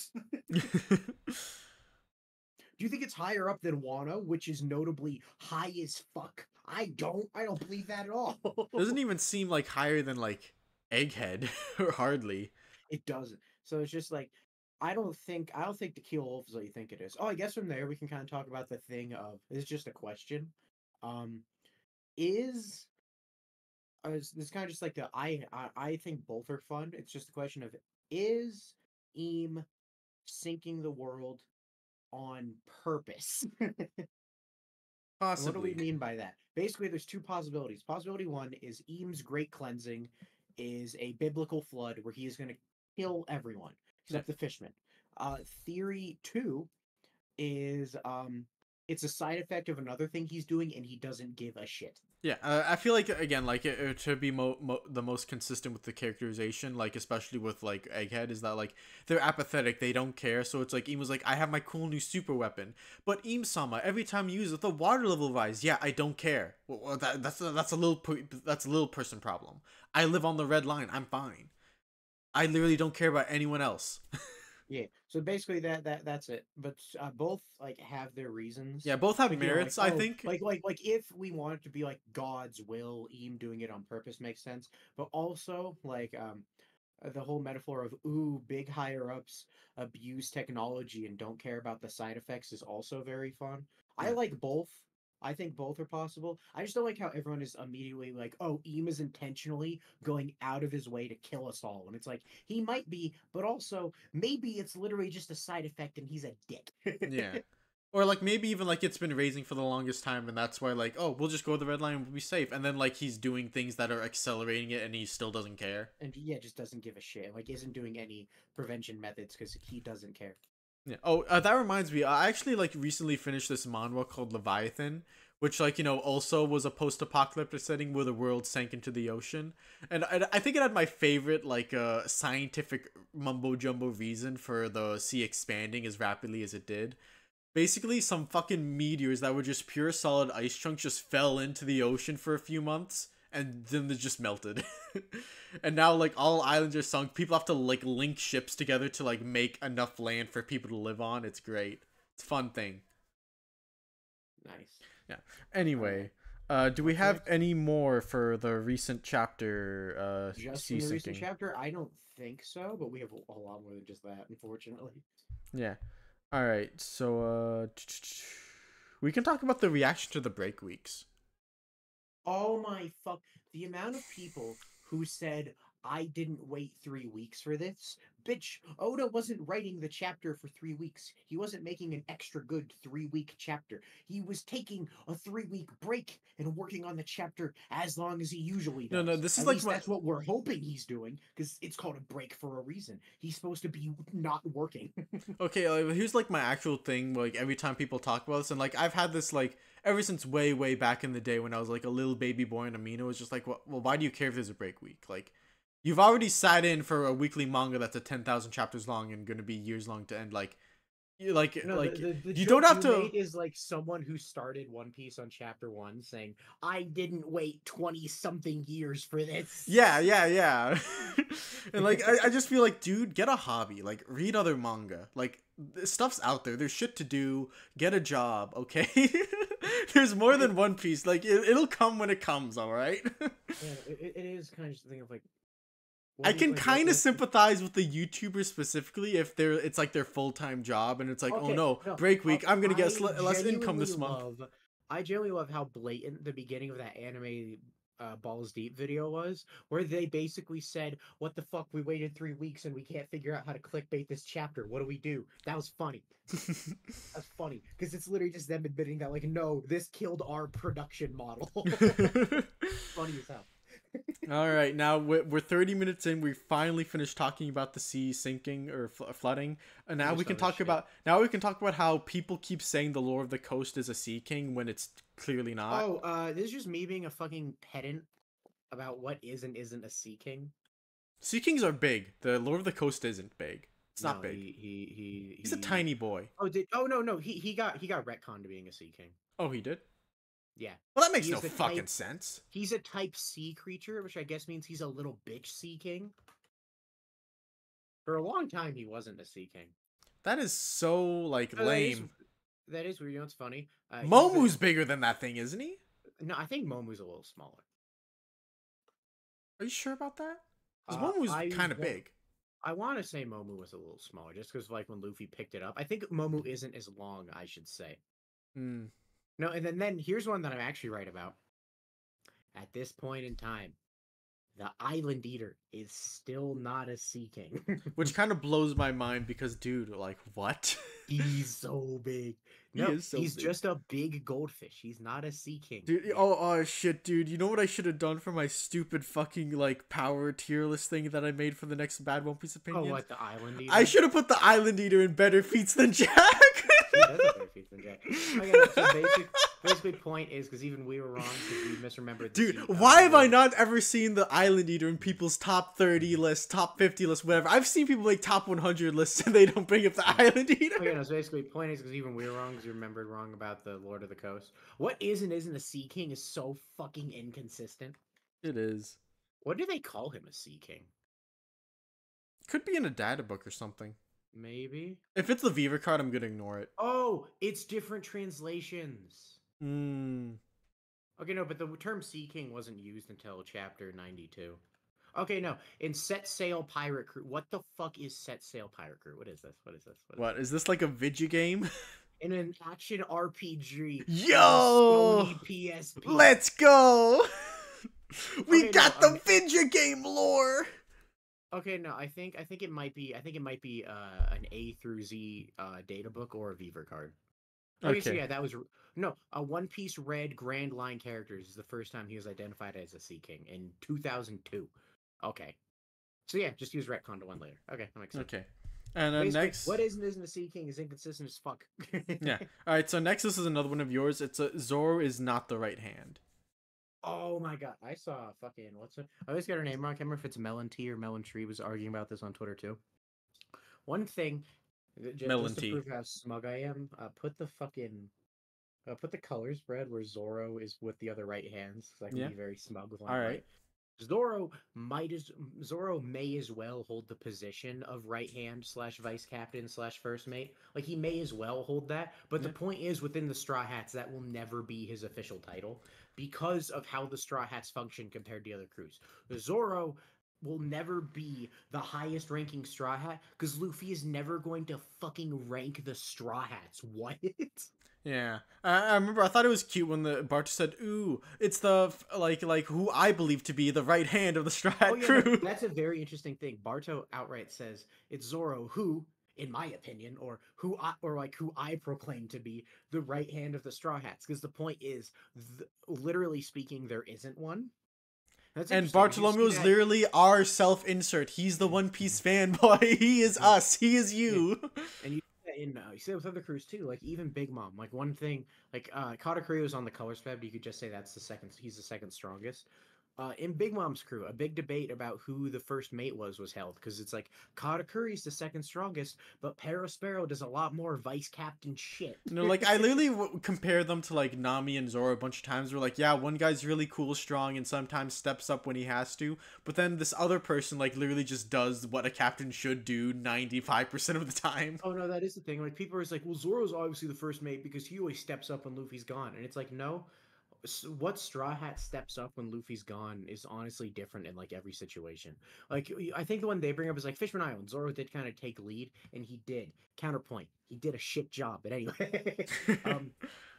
Do you think it's higher up than Wano, which is notably high as fuck? I don't. I don't believe that at all. Doesn't even seem like higher than like Egghead or hardly. It doesn't. So it's just like I don't think Tequila Wolf is what you think it is. Oh, I guess from there we can kind of talk about the thing of it's just a question. Um, is this kind of just like I think both are fun. It's just a question of is Eam sinking the world on purpose? And what do we Possibly. mean by that? Basically, there's two possibilities. Possibility one is Eam's great cleansing is a biblical flood where he is going to kill everyone Yeah. except the fishmen. Theory two is it's a side effect of another thing he's doing and he doesn't give a shit. Yeah, I feel like again, like it to be the most consistent with the characterization, like especially with like Egghead, is that like they're apathetic, they don't care. So it's like Im was like, I have my cool new super weapon, but Im-sama, every time you use it, the water level rise. Yeah, I don't care. Well, that's a little person problem. I live on the red line. I'm fine. I literally don't care about anyone else. Yeah. So basically that's it. But both like have their reasons. Yeah, both have Like, you know, like, merits, I oh, think. like if we want it to be like God's will, Eam doing it on purpose makes sense. But also like the whole metaphor of ooh, big higher ups abuse technology and don't care about the side effects is also very fun. I Yeah. like both. I think both are possible. I just don't like how everyone is immediately like, "Oh, Eam is intentionally going out of his way to kill us all," and it's like he might be, but also maybe it's literally just a side effect and he's a dick. Yeah. Or like maybe even like it's been raising for the longest time and that's why like, oh, we'll just go to the red line and we'll be safe. And then like he's doing things that are accelerating it and he still doesn't care. And yeah, just doesn't give a shit. Like isn't doing any prevention methods because he doesn't care. Yeah. Oh, that reminds me. I actually like recently finished this manhwa called Leviathan, which like also was a post-apocalyptic setting where the world sank into the ocean, and I think it had my favorite like scientific mumbo jumbo reason for the sea expanding as rapidly as it did. Basically, some fucking meteors that were just pure solid ice chunks just fell into the ocean for a few months and then they just melted. And now like all islands are sunk. People have to like link ships together to like make enough land for people to live on. It's great. It's a fun thing. Nice. Yeah. Anyway, do we What's have next? any more for the recent chapter Just sea in the recent sinking? chapter, I don't think so, but we have a lot more than just that, unfortunately. Yeah. All right. So we can talk about the reaction to the break weeks. Oh my fuck. The amount of people who said, I didn't wait 3 weeks for this. Bitch, Oda wasn't writing the chapter for 3 weeks. He wasn't making an extra good 3 week chapter. He was taking a 3 week break and working on the chapter as long as he usually No, no, does. this is At like least my that's what we're hoping he's doing, because it's called a break for a reason. He's supposed to be not working. okay. Here's like my actual thing. Like every time people talk about this, and like I've had this like ever since way back in the day when I was like a little baby boy in Amino. It's just like, well, why do you care if there's a break week? Like, you've already sat in for a weekly manga that's a 10,000 chapters long and gonna be years long to end. Like, you No, the you don't joke have you to. made is like someone who started One Piece on chapter one saying, I didn't wait 20 something years for this. Yeah. And like, I just feel like, dude, get a hobby. Like, read other manga. Like, stuff's out there. There's shit to do. Get a job, okay? There's more than One Piece. Like, it'll come when it comes, all right? Yeah, it is kind of just a thing of like, I what is can like, kind of what's sympathize with the YouTubers specifically if it's like their full-time job and it's like, oh okay, no, no, break week, I'm gonna get I less income genuinely this month. I genuinely love how blatant the beginning of that anime Balls Deep video was, where they basically said, "What the fuck? We waited 3 weeks and we can't figure out how to clickbait this chapter. What do we do?" That was funny. That's funny because it's literally just them admitting that, like, no, this killed our production model. Funny as hell. All right, now we're 30 minutes in. We finally finished talking about the sea sinking or flooding, and now we Finished can all this talk shit. about how people keep saying the Lord of the Coast is a sea king when it's clearly not. Oh, this is just me being a fucking pedant about what is and isn't a sea king. Sea kings are big. The Lord of the Coast isn't big. It's not No, big. he He's a tiny boy. oh no, he got retconned to being a sea king. Oh, he did. Yeah. Well, that makes He no is a fucking type sense. he's a type C creature, which I guess means he's a little bitch sea king. For a long time he wasn't a sea king. That is so like Oh, lame. that is weird. You know what's funny? Momu's bigger than that thing, isn't he? No, I think Momu's a little smaller. Are you sure about that? Because Momu's kind of big. I want to say Momu was a little smaller, just because like when Luffy picked it up. I think Momu isn't as long, I should say. Hmm. No, and then here's one that I'm actually right about. At this point in time, the Island Eater is still not a Sea King. Which kind of blows my mind because, dude, like, what? He's so big. He No, is so he's big. just a big goldfish. He's not a Sea King. Dude, yet. oh shit, dude. You know what I should have done for my stupid fucking, like, power tier list thing that I made for the next Bad One Piece Oh, opinion? what, the Island Eater? I should have put the Island Eater in better feats than Jack. he does have better feet than Jay. Okay, no, so basically point is because even we were wrong because we misremembered. Dude, why have I not ever seen the Island Eater in people's top 30 lists, top 50 lists, whatever? I've seen people make top 100 lists and they don't bring up the Island Eater. Okay, no, so basically point is because even we were wrong because we remembered wrong about the Lord of the Coast. What is and isn't a Sea King is so fucking inconsistent. It is. What do they call him a Sea King? Could be in a data book or something. Maybe. If it's the Viva card, I'm gonna ignore it. Oh, it's different translations. Hmm. Okay, no, but the term Sea King wasn't used until chapter 92. Okay, no. In Set Sail Pirate Crew. What the fuck is Set Sail Pirate Crew? What is this? What is this? What is this, like a video game? In an action RPG. Yo! Sony PSP. Let's go! We Okay, got no, the video game lore! Okay, no, I think it might be an A through Z data book or a Viver card. Okay, so yeah, that was no a One Piece Red Grand Line characters is the first time he was identified as a Sea King in 2002. Okay, so yeah, just use retcon to one later. Okay, that makes sense. Okay, and then next, what isn't a Sea King is inconsistent as fuck. Yeah. All right. So next, this is another one of yours. It's a Zoro is not the right hand. Oh my god, I saw fucking what's it? I always get her name wrong. I can't remember if it's Melon T or Melon Tree was arguing about this on Twitter too. One thing, Melon just to T. prove how smug I am, put the color spread where Zoro is with the other right hands, so I can be very smug with one. All right. Zoro may as well hold the position of right hand / vice captain / first mate. Like he may as well hold that. But the point is, within the Straw Hats, that will never be his official title because of how the Straw Hats function compared to other crews. Zoro will never be the highest ranking Straw Hat because Luffy is never going to fucking rank the Straw Hats. What? Yeah, I remember. I thought it was cute when the Barto said, "Ooh, it's the like who I believe to be the right hand of the Straw Hat crew." That's a very interesting thing. Barto outright says it's Zoro who, in my opinion, or who I proclaim to be the right hand of the Straw Hats. Because the point is, literally speaking, there isn't one. And Bartolomeo is literally our self-insert. He's the One Piece fanboy. He is us. He is you. And you see that with other crews too, like even Big Mom. Like one thing, like Katakuri was on the color spec, but you could just say that's he's the second strongest. In Big Mom's crew, a big debate about who the first mate was held because it's like Katakuri's the second strongest, but Perospero does a lot more vice captain shit. Like I literally compare them to like Nami and Zoro a bunch of times. We're like, yeah, one guy's really cool, strong, and sometimes steps up when he has to, but then this other person like literally just does what a captain should do 95% of the time. Oh no, that is the thing. Like people are just like, well, Zoro's obviously the first mate because he always steps up when Luffy's gone, and it's like, no. What Straw Hat steps up when Luffy's gone is honestly different in like every situation. Like I think the one they bring up is like Fishman Island. Zoro did kind of take lead, and he did. Counterpoint, he did a shit job. But anyway, it's kind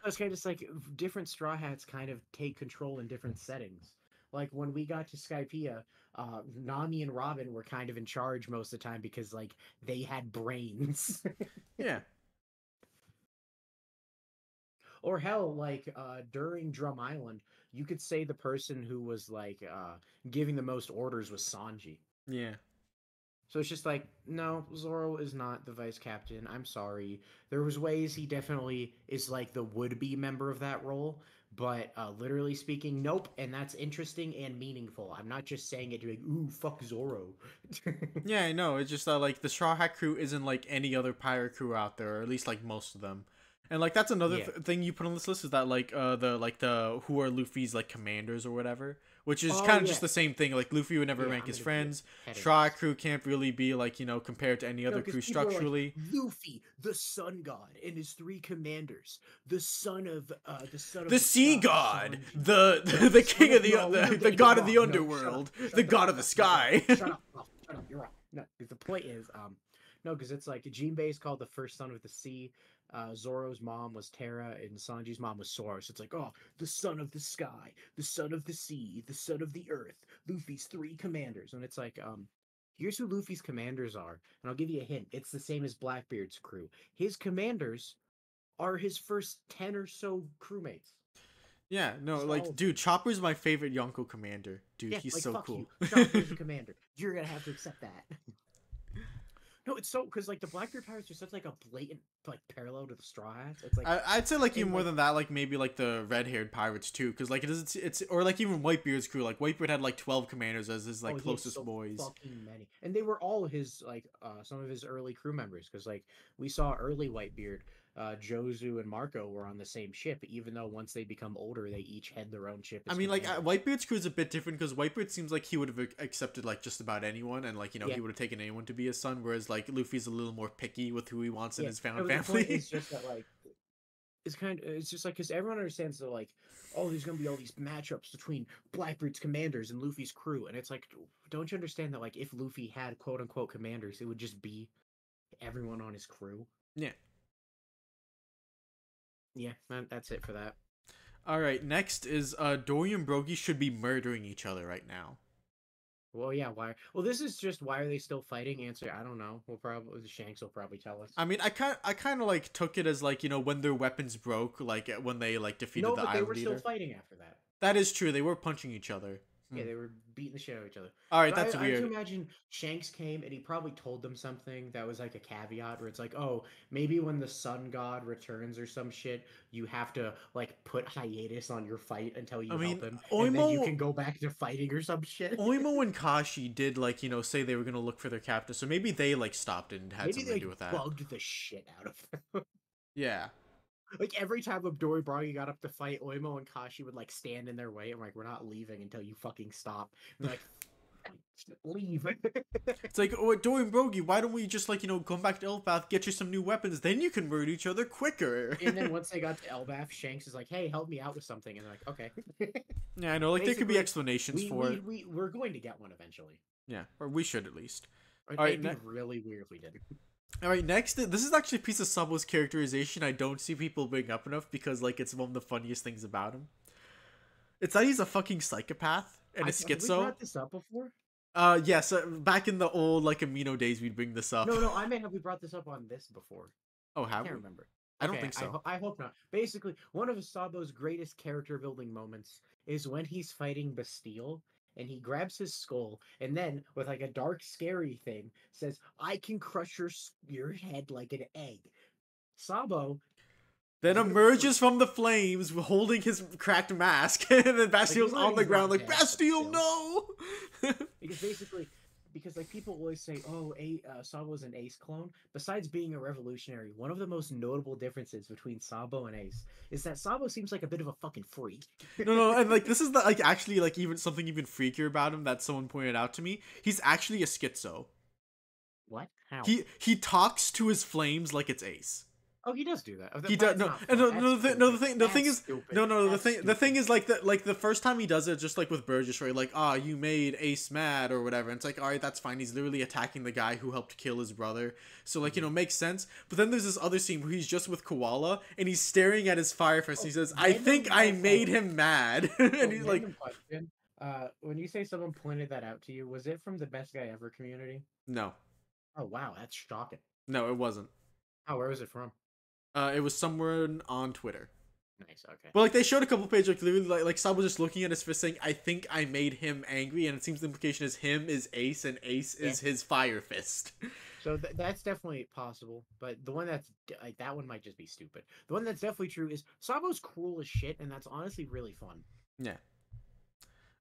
of just like different Straw Hats kind of take control in different settings. Like when we got to Skypiea, Nami and Robin were kind of in charge most of the time because like they had brains. Yeah. Or hell, like during Drum Island, you could say the person who was like giving the most orders was Sanji. Yeah. So it's just like, no, Zoro is not the vice captain. I'm sorry. There was ways he definitely is like the would-be member of that role, but literally speaking, nope. And that's interesting and meaningful. I'm not just saying it to be like, ooh, fuck Zoro. Yeah, I know. It's just that like the Straw Hat crew isn't like any other pirate crew out there, or at least like most of them. And like that's another thing you put on this list is that like the who are Luffy's like commanders or whatever, which is kind of just the same thing. Like Luffy would never rank his friends. Straw Hat crew can't really be like compared to any other crew structurally. Like, Luffy, the Sun God, and his 3 commanders, the son of the Sea God, the king of the god of the underworld, the god of the sky. Shut up! You're wrong. No, because the point is no, because it's like Jinbe is called the first son of the sea. Zoro's mom was Terra, and Sanji's mom was Sora. So it's like, oh, the son of the sky, the son of the sea, the son of the earth. Luffy's 3 commanders, and it's like, here's who Luffy's commanders are, and I'll give you a hint. It's the same as Blackbeard's crew. His commanders are his first 10 or so crewmates. Yeah, no, like, dude, Chopper's my favorite Yonko commander. Dude, he's like, so cool. Chopper's a commander. You're gonna have to accept that. No, it's so because like the Blackbeard pirates are such like a blatant like parallel to the Straw Hats. It's like I'd say like even and more like than that, like maybe like the red-haired pirates too, because like it's or like even Whitebeard's crew. Like Whitebeard had like 12 commanders as his like oh, he had closest so boys. fucking many, and they were all his like some of his early crew members because like we saw early Whitebeard, Jozu and Marco were on the same ship, even though once they become older, they each had their own ship I as mean, like commanders. Whitebeard's crew is a bit different because Whitebeard seems like he would have accepted like just about anyone, and like Yeah, he would have taken anyone to be his son. Whereas like Luffy's a little more picky with who he wants in yeah. his No, found but the point family. is just that like it's just like because everyone understands that like oh there's gonna be all these matchups between Blackbeard's commanders and Luffy's crew, and it's like don't you understand that like if Luffy had quote unquote commanders, it would just be everyone on his crew. Yeah. Yeah, that's it for that. All right. Next is Dory and Brogy should be murdering each other right now. Well, yeah, why? Well, this is just why are they still fighting? Answer, I don't know. We'll probably Shanks will probably tell us. I mean, I kind of like took it as like when their weapons broke, like when they like defeated No, the but they were island still leader. fighting after that. That is true. They were punching each other. Yeah, Hmm. they were beating the shit out of each other. All right, So that's I do weird. imagine Shanks came and he probably told them something that was like a caveat where it's like, oh, maybe when the sun god returns or some shit, you have to like put hiatus on your fight until I you help mean, him, and then you can go back to fighting or some shit. Oimo and Kashi did like say they were gonna look for their captor, so maybe they like stopped it and had Maybe something they to like do with that. bugged the shit out of them. Yeah. Like every time Dory Bragi got up to fight, Oimo and Kashi would like stand in their way and like, we're not leaving until you fucking stop. And they're like, leave. It's like, oh, Dory and Brogy, why don't we just like come back to Elbaf, get you some new weapons, then you can murder each other quicker. And then once they got to Elbaf, Shanks is like, "Hey, help me out with something," and they're like, "Okay." Yeah, I know. Like there could be Basically, explanations for it. we're going to get one eventually. Yeah, or we should at least. Or All right, it'd be really weird if we did. all right. Next, this is actually a piece of Sabo's characterization I don't see people bring up enough because like it's one of the funniest things about him. It's that he's a fucking psychopath and a Have we schizo. brought this up before? Yes. Back in the old like Amino days, we'd bring this up. No, no. I meant have we brought this up on this before? Oh, I have can't we? remember. I don't Okay, think so. I hope not. Basically, one of Sabo's greatest character building moments is when he's fighting Bastille and he grabs his skull and then with like a dark scary thing says, "I can crush your head like an egg." Sabo Then is gonna prove emerges from the flames holding his cracked mask, and then like he's Bastille's on learning the he's ground not like dead, but Bastille, still. no. Because basically, because like people always say, "Oh, Sabo's an Ace clone." Besides being a revolutionary, one of the most notable differences between Sabo and Ace is that Sabo seems like a bit of a fucking freak. No, no, and like this is the like actually like even something even freakier about him that someone pointed out to me. He's actually a schizo. What? How? He talks to his flames like it's Ace. Oh, he does do that. He But does it's no, not and fun. no, That's no, no. stupid. The thing That's is, stupid. no. That's The thing stupid. is like the first time he does it, just like with Burgess, right? Like, ah, you made Ace mad or whatever. And it's like, all right, that's fine. He's literally attacking the guy who helped kill his brother, so like makes sense. But then there's this other scene where he's just with Koala and he's staring at his fire first. Oh, And he says, "I think random I made him mad," and oh, he's like, random question. When you say someone pointed that out to you, was it from the Best Guy Ever community? "No, Oh, wow, that's shocking. no, it wasn't. Oh, where was it from? It was somewhere on Twitter." Nice. Okay. But like they showed a couple pages like literally like Sabo just looking at his fist saying, "I think I made him angry," and it seems the implication is him is Ace and Ace Yeah. is his fire fist. So that's definitely possible, but the one that's like that one might just be stupid. The one that's definitely true is Sabo's cruel as shit, and that's honestly really fun. Yeah.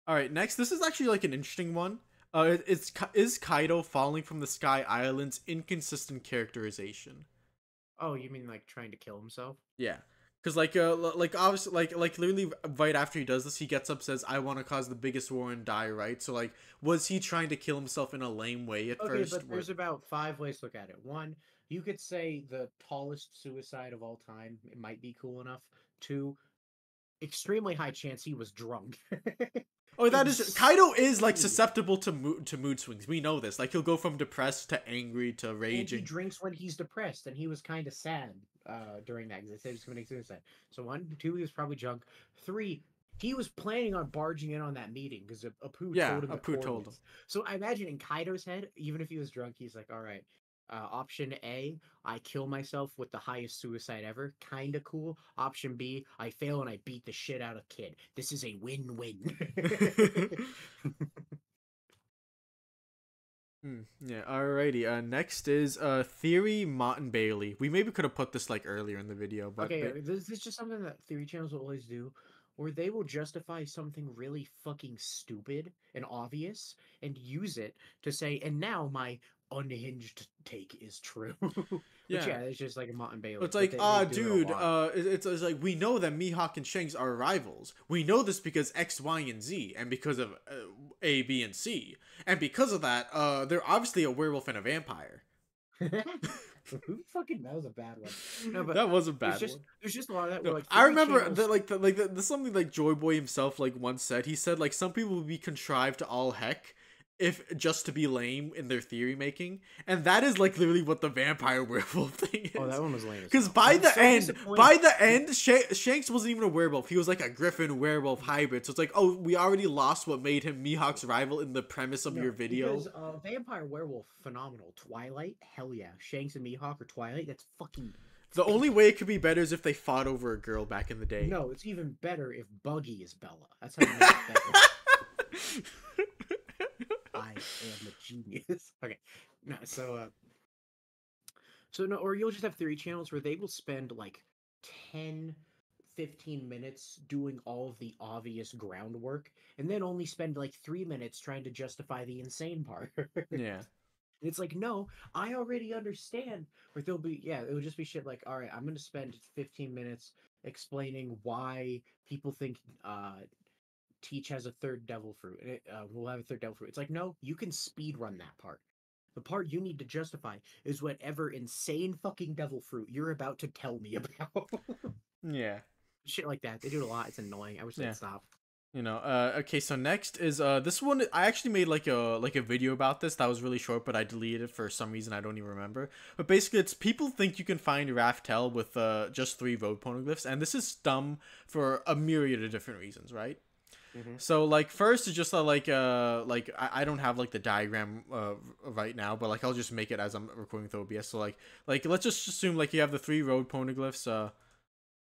All right. Next, this is actually like an interesting one. Is Kaido falling from the sky island's inconsistent characterization? Oh, you mean like trying to kill himself? Yeah. Cause like obviously like literally right after he does this, he gets up says, "I want to cause the biggest war and die." Right. So like, was he trying to kill himself in a lame way at Okay, first? but there's about 5 ways to look at it. One, you could say the tallest suicide of all time. It might be cool enough. Two, extremely high chance he was drunk. Oh, that is Kaido is like Insanely. susceptible to mood swings. We know this. Like he'll go from depressed to angry to And he raging. drinks when he's depressed, and he was kind of sad during that because he said he was committing suicide. So one, two, he was probably drunk. Three, he was planning on barging in on that meeting because Apu Yeah, told him the Apu told him. coordinates. So I imagine in Kaido's head, even if he was drunk, he's like, "All right, option A, I kill myself with the highest suicide ever, kind of cool. Option B, I fail and I beat the shit out of Kid. This is a win-win." Yeah, alrighty. Next is Theory, Mott, and Bailey. We maybe could have put this like earlier in the video, but Okay, this is just something that theory channels will always do, where they will justify something really fucking stupid and obvious and use it to say, and now my unhinged take is true. Which, yeah. yeah, it's just like a Mott and Bailey, It's but like, they do it a dude, lot. it's like we know that Mihawk and Shanks are rivals. We know this because X, Y, and Z, and because of A, B, and C, and because of that, they're obviously a werewolf and a vampire. Who fucking knows a bad one? No, but That was a bad one. there's just a lot of that where No, like I theory remember channels. that the something like Joy Boy himself like once said. He said like some people would be contrived to all heck if just to be lame in their theory making, and that is like literally what the vampire werewolf thing is. Oh, that one was lame. Because by the end, Shanks wasn't even a werewolf. He was like a griffin werewolf hybrid. So it's like, oh, we already lost what made him Mihawk's rival in the premise of your video. Because vampire werewolf, phenomenal. Twilight, hell yeah. Shanks and Mihawk or Twilight, that's fucking. The only way it could be better is if they fought over a girl back in the day. No, it's even better if Buggy is Bella. That's how you make it better. I am a genius. Okay, no, so no, or you'll just have theory channels where they will spend like 10, 15 minutes doing all of the obvious groundwork, and then only spend like 3 minutes trying to justify the insane part. Yeah. It's like, no, I already understand. Or there'll be, yeah, it would just be shit like, all right, I'm going to spend 15 minutes explaining why people think Teach has a third devil fruit. And will have a third devil fruit. It's like, no, you can speed run that part. The part you need to justify is whatever insane fucking devil fruit you're about to tell me about. Yeah. Shit like that. They do it a lot. It's annoying. I wish they'd stop. You know, okay, so next is this one. I actually made like a video about this that was really short, but I deleted it for some reason I don't even remember. But basically, it's people think you can find Raftel with just 3 road poneglyphs, and this is dumb for a myriad of different reasons, right? So like first is just like I don't have like the diagram right now, but like I'll just make it as I'm recording with OBS. So like let's just assume like you have the 3 road poneglyphs.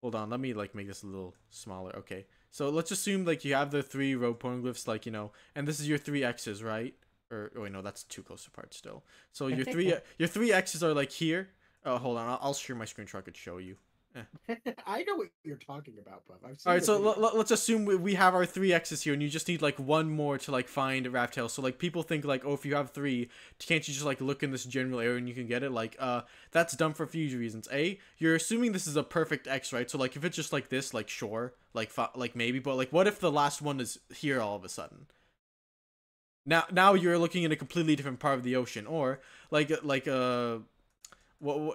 Hold on, let me like make this a little smaller. Okay. So let's assume like you have the 3 road poneglyphs, like, you know, and this is your 3 X's, right? Or oh, wait, no, that's too close apart still. So your three X's are like here. Oh, hold on, I'll share my screen so I could show you. I know what you're talking about, Buff. All right, so let's assume we have our 3 X's here, and you just need like 1 more to like find Raftail. So like people think like, oh, if you have 3, can't you just like look in this general area and you can get it? Like, that's dumb for a few reasons. A, you're assuming this is a perfect X, right? So like if it's just like this, like sure, like maybe, but like what if the last one is here all of a sudden? Now you're looking in a completely different part of the ocean, or well,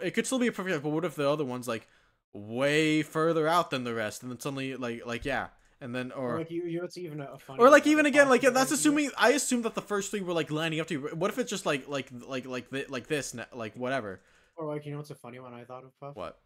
it could still be a perfect X, but what if the other one's like way further out than the rest, and then suddenly like yeah, and then or like you know, it's even a funny, or like even again like that's assuming I assume that the first 3 were like lining up to you. What if it's just like this like whatever? Or like, you know what's a funny one I thought of, Puff? What?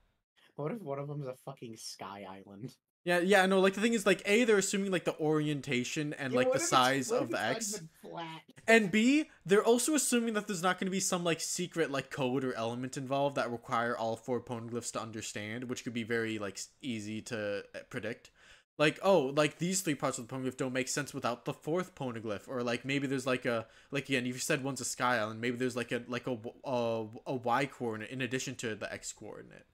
What if one of them is a fucking sky island? Yeah, no, like the thing is like A, they're assuming like the orientation and Yeah, like what the if size what of if the it's X. not even flat? And B, they're also assuming that there's not going to be some like secret like code or element involved that require all 4 poneglyphs to understand, which could be very like easy to predict. Like, oh, like these 3 parts of the poneglyph don't make sense without the 4th poneglyph, or like maybe there's like a like again, you said one's a sky island, maybe there's like a Y coordinate in addition to the X coordinate.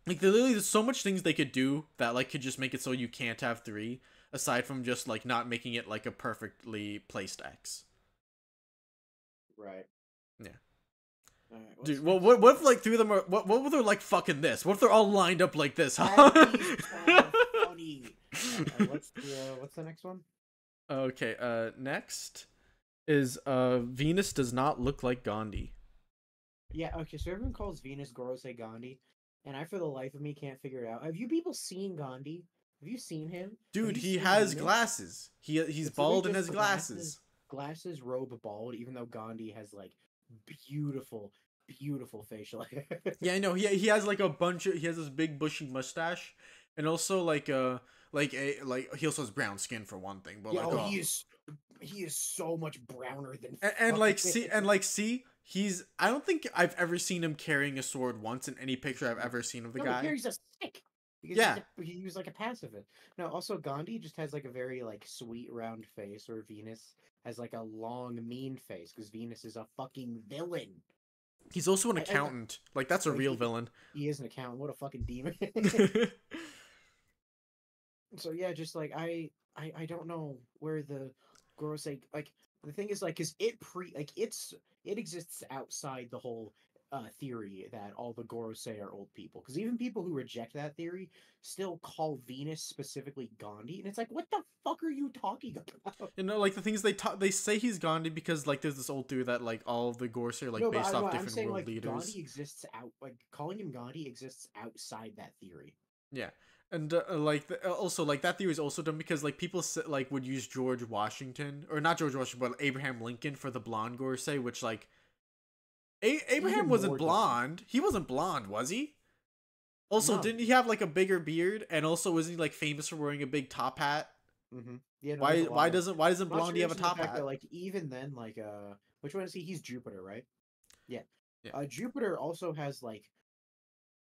Like literally, there's so much things they could do that like could just make it so you can't have 3, aside from just like not making it like a perfectly placed X. Right. Yeah. Right, Dude, what if like 3 of them are what if they're like fucking this? What if they're all lined up like this? Huh? That'd be so funny. What's the next one? Okay. Next is Venus does not look like Ghandi. Yeah. Okay. So everyone calls Venus Gorosei Ghandi, and I for the life of me can't figure it out. Have you people seen Ghandi? Have you seen him? Dude, he has glasses. He's bald and has glasses. Glasses, robe, bald. Even though Gandhi has like beautiful facial hair. Yeah, I know. He has like he has this big bushy mustache, and also like he also has brown skin for one thing. But yeah, like he is so much browner than see I don't think I've ever seen him carrying a sword once in any picture I've ever seen of the guy. He carries a stick. because Yeah. he was like a pacifist. No, also Gandhi just has like a very like sweet round face, or Venus has like a long mean face because Venus is a fucking villain. He's also an I accountant. Like, that's a like real villain. he is an accountant. What a fucking demon. So yeah, just like I don't know where the Gorosei like the thing is like because it exists outside the whole theory that all the Gorosei are old people, because even people who reject that theory still call Venus specifically Gandhi, and it's like, what the fuck are you talking about? Like the things they say he's Gandhi because like there's this old theory that like all of the Gorse are like No, but based off I'm different saying world like leaders. Gandhi exists out like calling him Gandhi exists outside that theory. Yeah, and also like that theory is also done because like people like would use George Washington, or not George Washington, but Abraham Lincoln for the blonde Gorse, which like Abraham Even wasn't more dumb. blonde. He wasn't blonde, was he? Also, No. didn't he have like a bigger beard? And also, wasn't he like famous for wearing a big top hat? Yeah, no, there's Why a lot of. why doesn't Not to Blondie have a mention the top fact that hat? like even then like which one is he? He's Jupiter, right? Yeah. Yeah. Jupiter also has like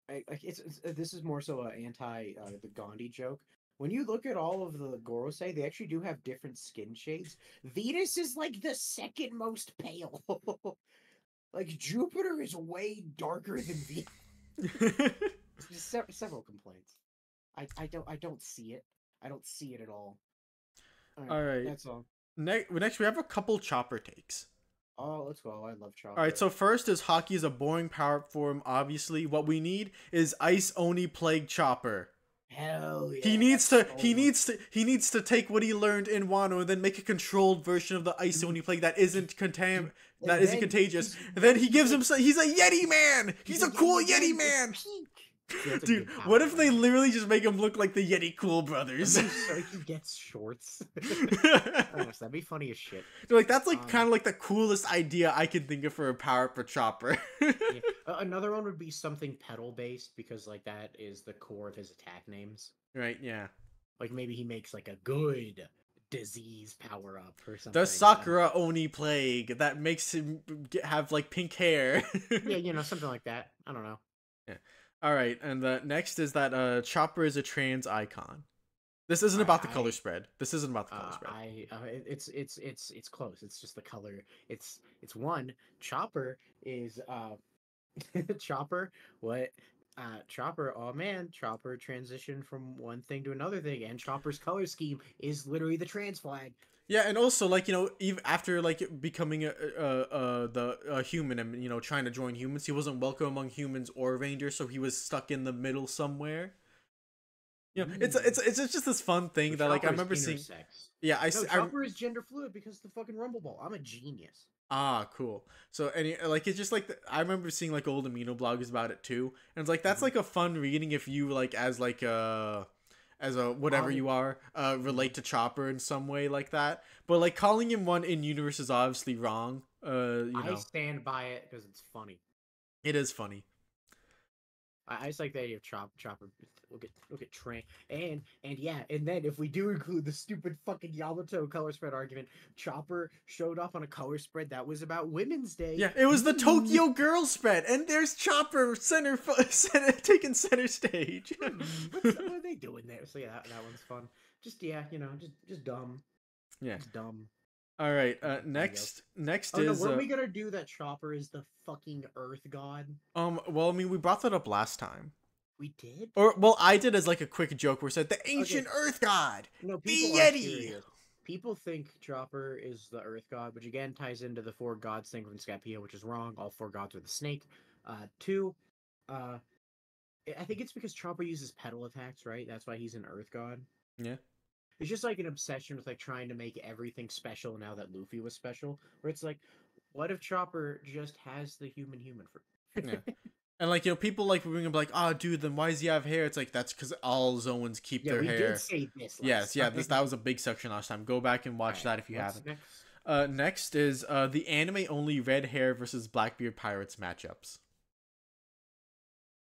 like this is more so a anti the Gandhi joke. When you look at all of the Gorosei, they actually do have different skin shades. Venus is like the second most pale. Like Jupiter is way darker than Venus. Just several complaints. I don't see it. I don't see it at all. All right, All right. that's all. Next we have a couple chopper takes. Oh, let's go. I love All right, chocolate. so first is Hockey is a boring power form. Obviously, what we need is Ice Oni Plague Chopper. Hell He yeah, needs that's to so he much. needs to he needs to take what he learned in Wano and then make a controlled version of the Ice Oni Plague that isn't And then contagious. And then he gives like, him he's a Yeti man. He's a cool Yeti It's man. peak. See, that's a Dude, good power what if they form. literally just make him look like the Yeti Cool Brothers? So he gets shorts. Honest, that'd be funny as shit. Like that's like kind of like the coolest idea I can think of for a power up for Chopper. Yeah. Another one would be something pedal based, because like that is the core of his attack names. Right? Yeah. Like maybe he makes like a good disease power up or something. The Sakura Oni Plague that makes him have like pink hair. Yeah, something like that. I don't know. Yeah. All right, and the next is that Chopper is a trans icon. This isn't I, about the I, color spread. This isn't about the color spread. it's close. It's just the color. It's one. Chopper is Chopper. What? Chopper. Oh man, Chopper transitioned from one thing to another thing, and Chopper's color scheme is literally the trans flag. Yeah, and also like even after like becoming a human and trying to join humans, he wasn't welcome among humans or reindeer, so he was stuck in the middle somewhere. It's just this fun thing that like I remember seeing. Yeah, Chopper is gender fluid because of the fucking Rumble Ball. I'm a genius. Ah, cool. So like it's just like I remember seeing like old amino blogs about it too, and it's like that's like a fun reading if you like as a whatever you are relate to Chopper in some way like that. But like calling him one in universe is obviously wrong. I stand by it because it's funny. It is funny. I just like the idea of Chopper. Look at Train, and yeah, and then if we do include the stupid fucking Yamato color spread argument, Chopper showed up on a color spread that was about Women's Day. Yeah, it was the Tokyo Girl spread, and there's Chopper taking center stage. What are they doing there? So yeah, that one's fun. Just just dumb. Yeah, just dumb. All right. Next is. Were we gonna do that? Chopper is the fucking Earth God. Well, I mean, we brought that up last time. We did. Or well, I did as like a quick joke where it said the ancient Earth God, the Yeti. People think Chopper is the Earth God, which again ties into the four gods thing from Scapia, which is wrong. All four gods are the snake. Two, I think it's because Chopper uses pedal attacks, right? That's why he's an Earth God. Yeah. It's just like an obsession with like trying to make everything special now that Luffy was special. Where it's like, what if Chopper just has the human for? Yeah. And like people like bring him like, oh dude, then why does he have hair? It's like that's because all Zoans keep their hair. Yeah, we did say this. That was a big section last time. Go back and watch that if you haven't. Next is the anime only red hair versus Blackbeard Pirates matchups.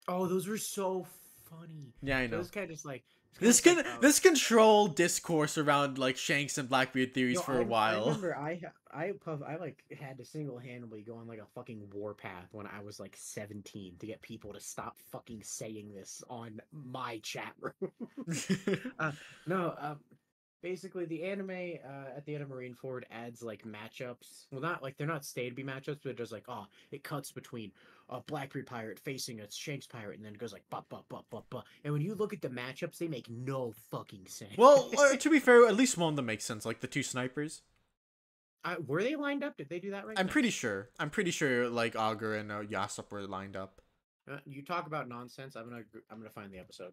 Oh, those were so funny. Yeah, I know. Those kind of just like This can this control discourse around like Shanks and Blackbeard theories for a while. I remember I like had to single-handedly go on like a fucking warpath when I was like 17 to get people to stop fucking saying this on my chat room. No, basically the anime at the end of Marineford adds like matchups. Well, not like they're not stay to be matchups, but it does like it cuts between a Blackbeard pirate facing a Shanks pirate, and then it goes like ba ba ba ba ba. And when you look at the matchups, they make no fucking sense. Well, to be fair, at least one of them makes sense. Like the two snipers. Were they lined up? Did they do that right? I'm pretty sure. I'm pretty sure like Augur and Yasop were lined up. You talk about nonsense. I'm gonna find the episode.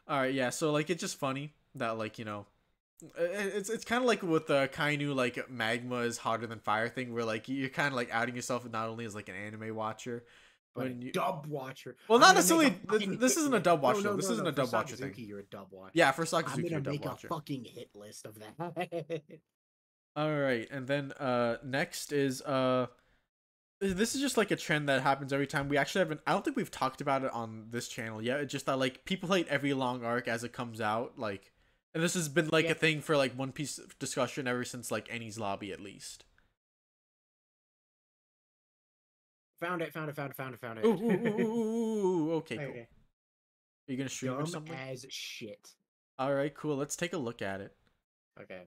All right, yeah. So like, it's just funny that like it's kind of like with the Kainu like magma is hotter than fire thing, where like you're kind of like outing yourself not only as like an anime watcher, but a dub watcher. Well, not necessarily. This isn't a dub watcher. No, this isn't a dub watcher thing. You're a dub watcher. Yeah, for Sakazuki, you're a dub watcher. I'm gonna make a fucking hit list of that. All right, and then next is this is just like a trend that happens every time. We actually haven't. I don't think we've talked about it on this channel yet. It's just that like people hate every long arc as it comes out, like, and this has been like a thing for like One Piece discussion ever since like Eni's Lobby at least. Found it. Ooh, okay, cool. Okay. Are you gonna stream or something? As shit. All right, cool. Let's take a look at it. Okay.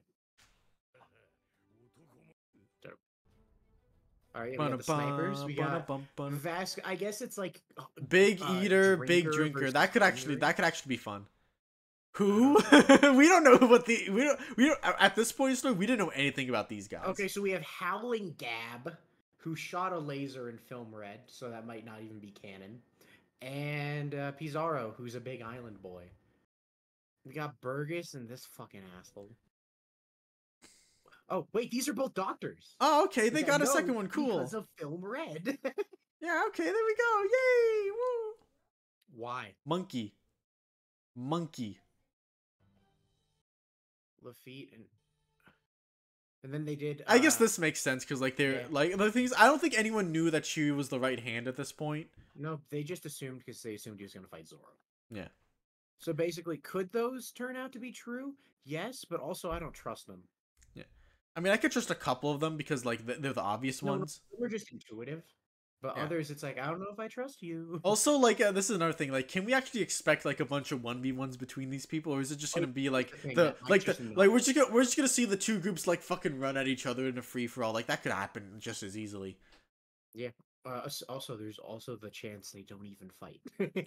All right, we got the snipers. We got Vask. I guess it's like big eater, big drinker. That could actually be fun. Who? We don't know what we don't at this point in the story, we didn't know anything about these guys. Okay, so we have Howling Gab, who shot a laser in film red, so that might not even be canon. And Pizarro, who's a big island boy. We got Burgess and this fucking asshole. Oh, wait, these are both doctors. Oh, okay, they got a second one. Cool. Because of film red. Yeah, okay, there we go. Yay! Woo! Why? Monkey. Lafitte and then they did. I guess this makes sense because like they're like the things. I don't think anyone knew that she was the right hand at this point. No, they just assumed because they assumed he was going to fight Zoro. Yeah. So basically, could those turn out to be true? Yes, but also I don't trust them. Yeah. I mean, I could trust a couple of them because like they're the obvious ones. We're just intuitive. But others, it's like, I don't know if I trust you. Also, like, this is another thing. Like, can we actually expect like a bunch of 1v1s between these people, or is it just gonna be like we're just gonna see the two groups like fucking run at each other in a free for all? Like that could happen just as easily. Yeah. Also, there's also the chance they don't even fight.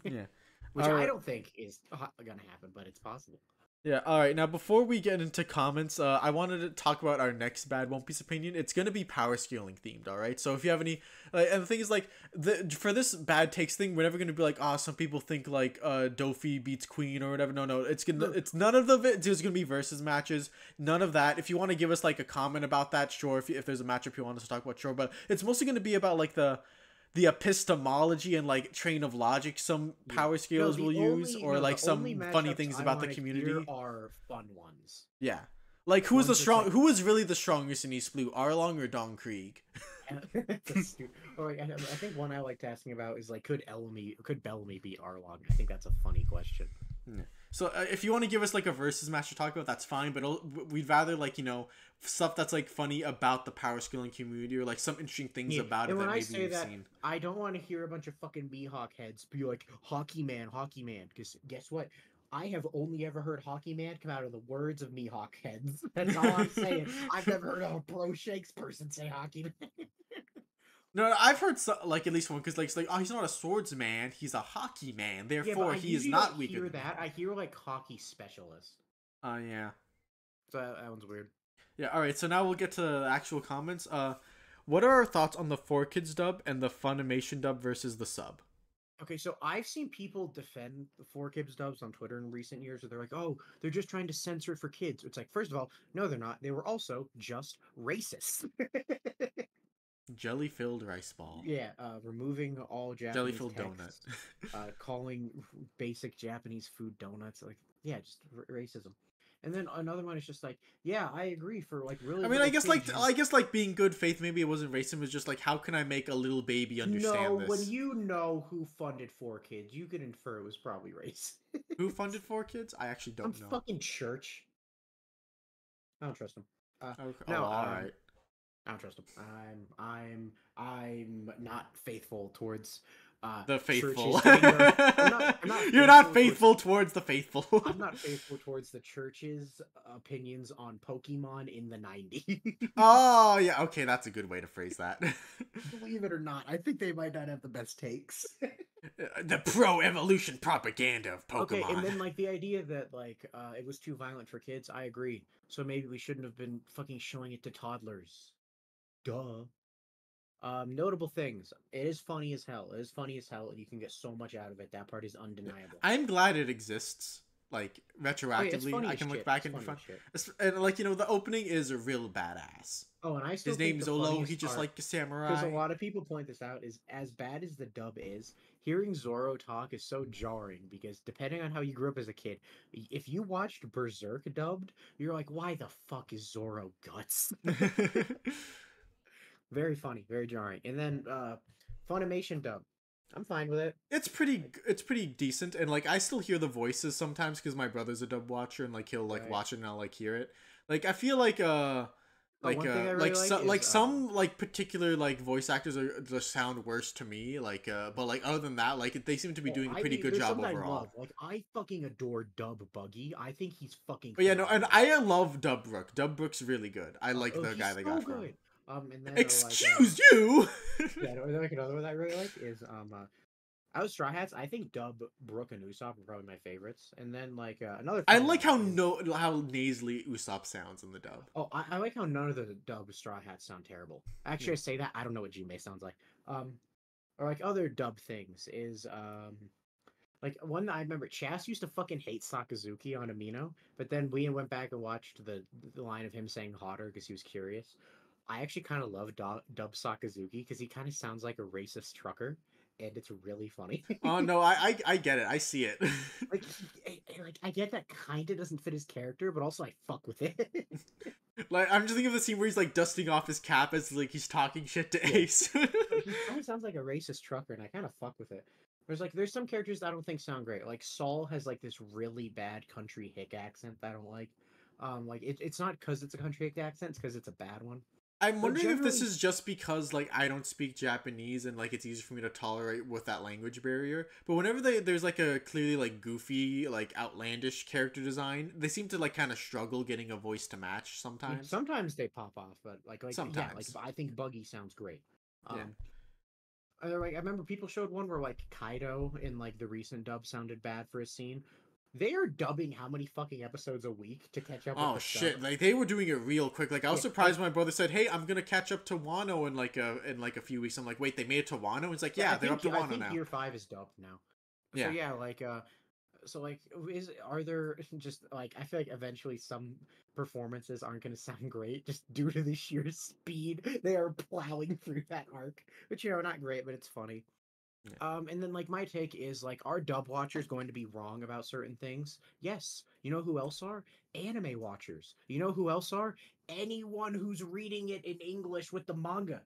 Yeah. Which I don't think is gonna happen, but it's possible. Yeah, alright, now before we get into comments, I wanted to talk about our next bad One Piece opinion. It's going to be power scaling themed, alright? So if you have any, and the thing is, like, for this bad takes thing, we're never going to be like, some people think, like, Dofi beats Queen or whatever. No, it's none of there's going to be versus matches, none of that. If you want to give us, like, a comment about that, sure, if there's a matchup you want us to talk about, sure, but it's mostly going to be about, like, the epistemology and like train of logic some power scales will use, or like some funny things about the community are fun ones. Yeah, like who was really the strongest in East Blue, Arlong or Don Krieg? I think one I liked asking about is like, could Bellamy beat Arlong? I think that's a funny question. Yeah. So if you want to give us like a versus match to talk about, that's fine, but we'd rather like, stuff that's like funny about the power scaling community, or like some interesting things about it that maybe you've seen. I don't want to hear a bunch of fucking Mihawk heads be like, Hockey Man, because guess what? I have only ever heard Hockey Man come out of the words of Mihawk heads. That's all I'm saying. I've never heard of a pro Shakes person say Hockey Man. No, I've heard like at least one, because like it's like, oh, he's not a swordsman, he's a hockey man, therefore he is not weaker. Hear that? I hear like hockey specialist. Yeah. So that one's weird. Yeah. All right. So now we'll get to the actual comments. What are our thoughts on the 4Kids dub and the Funimation dub versus the sub? Okay, so I've seen people defend the 4Kids dubs on Twitter in recent years, where they're like, oh, they're just trying to censor it for kids. It's like, first of all, no, they're not. They were also just racist. Jelly-filled rice ball. Yeah, removing all Japanese jelly-filled text, donut. calling basic Japanese food donuts. Like, yeah, just racism. And then another one is just like, yeah, I agree for like really I mean, I little guess kids. like being good faith. Maybe it wasn't racist. It was just like, how can I make a little baby No, understand when this? you know who funded 4 kids, you can infer it was probably racist. Who funded 4 kids? I actually Some don't know. fucking church. I don't trust them. Okay. Oh, No, all right. I don't trust them. I'm not faithful towards The faithful. churches getting their. I'm not You're not faithful towards. faithful towards the faithful. I'm not faithful towards the church's opinions on Pokemon in the 90s. Oh yeah. Okay, that's a good way to phrase that. Believe it or not, I think they might not have the best takes. The pro-evolution propaganda of Okay, and Pokemon. then like the idea that like it was too violent for kids, I agree. So maybe we shouldn't have been fucking showing it to toddlers. Duh. Notable things. It is funny as hell. It is funny as hell, and you can get so much out of it. That part is undeniable. I'm glad it exists. Like Oh yeah, it's retroactively, funny I as can look shit. back It's and be funny fun. as shit. And like the opening is a real badass. Oh, and I still His think name's the Olo. He funniest just part, like a samurai. because a lot of people point this out, is as bad as the dub is, hearing Zoro talk is so jarring because depending on how you grew up as a kid, if you watched Berserk dubbed, you're like, why the fuck is Zoro guts? Very funny, very jarring. And then Funimation dub. I'm fine with it. Like, It's pretty decent, and like I still hear the voices sometimes because my brother's a dub watcher, and like he'll like right. watch it and I'll like hear it. Like I feel One thing I really like is like some like particular like voice actors are just sound worse to me. Like but like other than that, like they seem to be doing a pretty good there's job something I overall. love. Like I fucking adore Dub Buggy. I think he's fucking But yeah, no, and phenomenal. I love Dubbrook. Dubbrook's really good. I like the He's guy they so got from. good. And then Excuse you. yeah, no, like another one I really like is out of Straw Hats. I think Dub, Brook, and Usopp are probably my favorites. And then like another I fun like one how is how nasally Usopp sounds in the dub. I like how none of the Dub Straw Hats sound terrible. Actually, Yeah. I say that I don't know what Jinbe sounds like. Um, or like other dub things is like one that I remember, Chas used to fucking hate Sakazuki on Amino, but then we went back and watched the line of him saying hotter because he was curious. I actually kind of love Dub Sakazuki because he kind of sounds like a racist trucker, and it's really funny. Oh no, I get it. I see it. Like, like I get that kind of doesn't fit his character, but also I fuck with it. Like I'm just thinking of the scene where he's like dusting off his cap as like he's talking shit to Yeah, Ace. but he kind of sounds like a racist trucker, and I kind of fuck with it. There's some characters that I don't think sound great. Like Saul has like this really bad country hick accent that I don't like. Like it's not because it's a country hick accent; it's because it's a bad one. I'm But wondering if this generally, is just because like I don't speak Japanese and like it's easier for me to tolerate with that language barrier. But whenever there's like a clearly like goofy, like outlandish character design, they seem to like kind of struggle getting a voice to match sometimes. sometimes they pop off, but yeah, like Sometimes. I think Buggy sounds great. Yeah. Like I remember people showed one where like Kaido in like the recent dub sounded bad for a scene. They are dubbing how many fucking episodes a week to catch up with Oh the sub? shit! Like they were doing it real quick. Like I was Yeah, surprised my brother said, "Hey, I'm gonna catch up to Wano in like a few weeks." I'm like, "Wait, they made it to Wano?" It's like, yeah. "Yeah, they're up to I Wano think now." Year 5 is dubbed now. So Yeah. yeah, so like is are there just like I feel like eventually some performances aren't going to sound great just due to the sheer speed they are plowing through that arc, which not great, but it's funny. Yeah. And then like my take is like, are dub watchers going to be wrong about certain things? Yes. You know who else are? Anime watchers. You know who else are? Anyone who's reading it in English with the manga.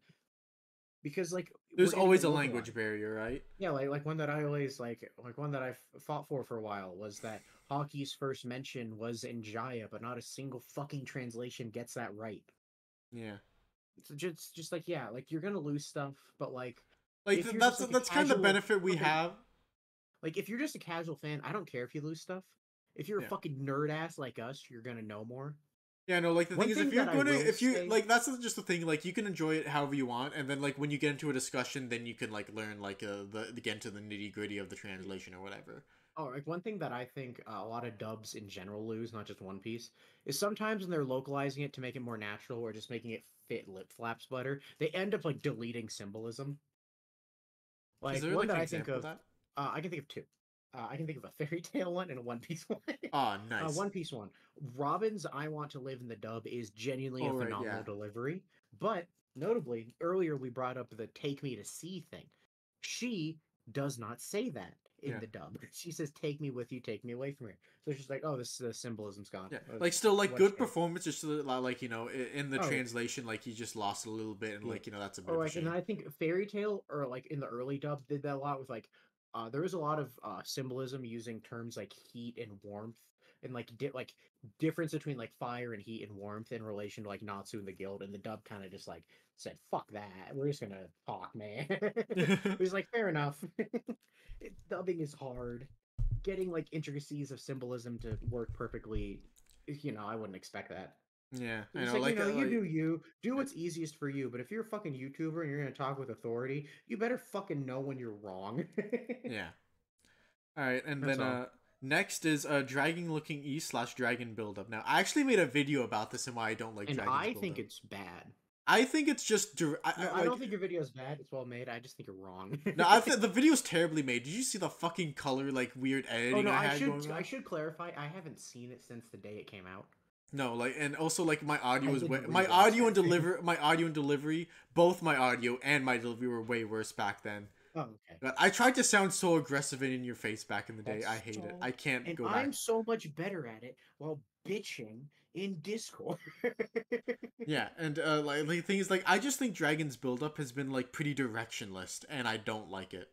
Because like we're There's getting always it a language localized. barrier, right? Yeah, like one that I always like one that I fought for a while was that hockey's first mention was in Jaya, but not a single fucking translation gets that right. Yeah. It's just like yeah, like you're gonna lose stuff, but like Like if you're just like a that's kind of the casual benefit we okay, have. like if you're just a casual fan, I don't care if you lose stuff. If you're a Yeah. fucking nerd ass like us, you're gonna know more. Yeah, no, like the thing One is if thing you're that I going to will if you say, like that's just the thing, like you can enjoy it however you want and then like when you get into a discussion then you can like learn like the get into the nitty-gritty of the translation or whatever. oh, like one thing that I think a lot of dubs in general lose, not just One Piece, is sometimes when they're localizing it to make it more natural or just making it fit lip flaps better, they end up like deleting symbolism. Is Like there one like that an I think example of of, that? I can think of two. I can think of a fairy tale one and a One Piece one. Oh, nice. One Piece one. Robin's "I Want to Live" in the dub is genuinely a Oh, right, phenomenal yeah. delivery, but notably, earlier we brought up the "Take Me to Sea" thing. She does not say that in Yeah. the dub. She says, "Take me with you, take me away from here." So it's just like, oh, this symbolism's gone. Yeah, like still like What's good performance, just like you know in the Oh yeah, translation like he just lost a little bit and yeah. like you know that's a bit Or of a like, and shame. I think Fairy Tale or like in the early dub did that a lot with like, there was a lot of symbolism using terms like heat and warmth and like like difference between like fire and heat and warmth in relation to like Natsu and the guild, and the dub kind of just like said, "Fuck that, we're just gonna talk, man." It was like fair enough. Dubbing is hard. Getting like intricacies of symbolism to work perfectly, I wouldn't expect that. Yeah, I It's know, like, you like do you, do what's easiest for you. But if you're a fucking YouTuber and you're gonna talk with authority, you better fucking know when you're wrong. yeah. All right, and That's then all. next is Dragon Looking East / Dragon Buildup. Now, I actually made a video about this and why I don't like And Dragon's I think Buildup. it's bad. I think it's just No, I like don't think your video is bad. It's well made. I just think you're wrong. no, I think the video's terribly made. Did you see the fucking color like weird Oh editing no, I I had should going I on? should clarify. I haven't seen it since the day it came out. No, like and also like my audio I was way, didn't my rewatch audio and that. delivery, both my audio and my delivery were way worse back then. Oh, okay. But I tried to sound so aggressive and in your face back in the day. I That's hate it. so, I can't and go I'm back. so much better at it while bitching in Discord. Yeah, and like the thing is, like I just think Dragon's buildup has been like pretty directionless, and I don't like it.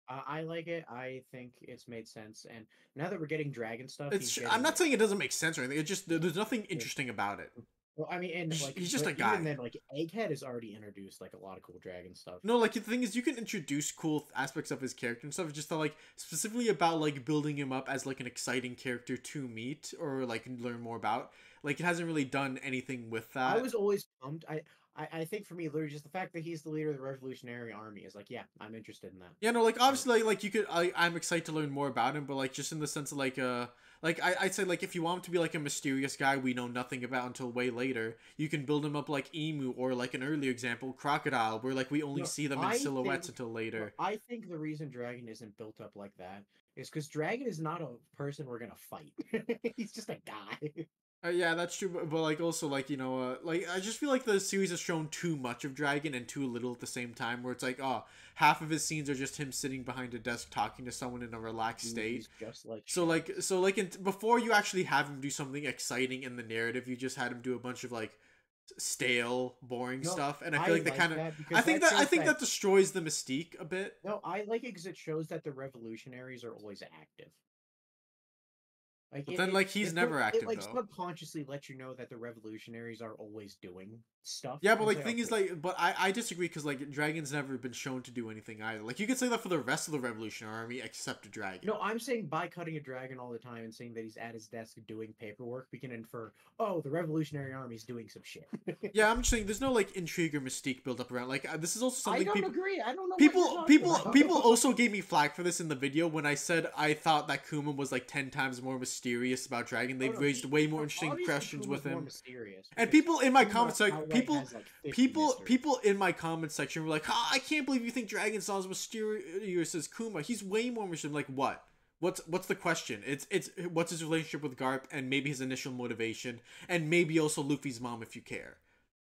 I like it. I think it's made sense. And now that we're getting dragon stuff, he's I'm getting not like, saying it doesn't make sense or anything. It just there's nothing yeah. interesting about it. Well, I mean, and like, He's just but a even guy. then, like, Egghead has already introduced like a lot of cool dragon stuff. No, like the thing is, you can introduce cool aspects of his character and stuff. It's just that, like specifically about like building him up as like an exciting character to meet or like learn more about. Like it hasn't really done anything with I that. was always pumped. I think for me, literally, just the fact that he's the leader of the Revolutionary Army is like, yeah, I'm interested in that. Yeah, no, like So, obviously, like you could. I'm excited to learn more about him, but like just in the sense of like I'd say like if you want him to be like a mysterious guy we know nothing about until way later, you can build him up like Emu or like an earlier example, Crocodile, where like we only no, see them in I silhouettes think, until no, later. I think the reason Dragon isn't built up like that is because Dragon is not a person we're gonna fight. He's just a guy. Yeah, that's true, but like also like like I just feel like the series has shown too much of Dragon and too little at the same time. Where it's like, oh, half of his scenes are just him sitting behind a desk talking to someone in a relaxed Dude, state. he's just like So Shadow. before you actually have him do something exciting in the narrative, you just had him do a bunch of like stale, boring No, stuff, and I feel I like that like kind of that because that I shows think that. that destroys the mystique a bit. No, I like it because it shows that the revolutionaries are always active. Like But then like he's never it active like though. subconsciously lets you know that the revolutionaries are always doing stuff. Yeah, but And it's like like, thing oh, is cool. like, but I disagree because like Dragon's never been shown to do anything either. Like you could say that for the rest of the Revolutionary Army except a dragon. No, I'm saying by cutting a dragon all the time and saying that he's at his desk doing paperwork, we can infer, oh, the revolutionary army's doing some shit. Yeah, I'm just saying there's no like intrigue or mystique built up around. Like this is also I something don't people agree. I don't know what you're people talking people about. people also gave me flack for this in the video when I said I thought that Kuma was like 10 times more mysterious about Dragon. Oh They've no, raised way more no, interesting obviously questions with Kuma's more him. mysterious And because people in my Kuma comments like outright has like 50 mysteries. people in my comment section were like, "Ah, I can't believe you think Dragon's not as mysterious as Kuma. He's way more mysterious." Like what? What's the question? It's what's his relationship with Garp and maybe his initial motivation and maybe also Luffy's mom if you care.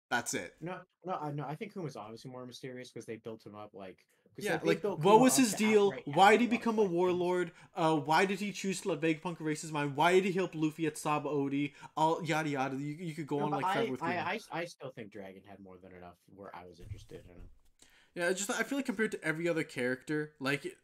That's it. No, I think Kuma's obviously more mysterious because they built him up like because Yeah, like they like built what Kuma was up his to deal? outright Why have did a he lot of become a questions. warlord? Why did he choose to let Vegapunk erase his mind? Why did he help Luffy at Saba Odi? All yada yada. You could go No, on but like forever with Kuma. I still think Dragon had more than enough where I was interested in him. Yeah, just I feel like compared to every other character, like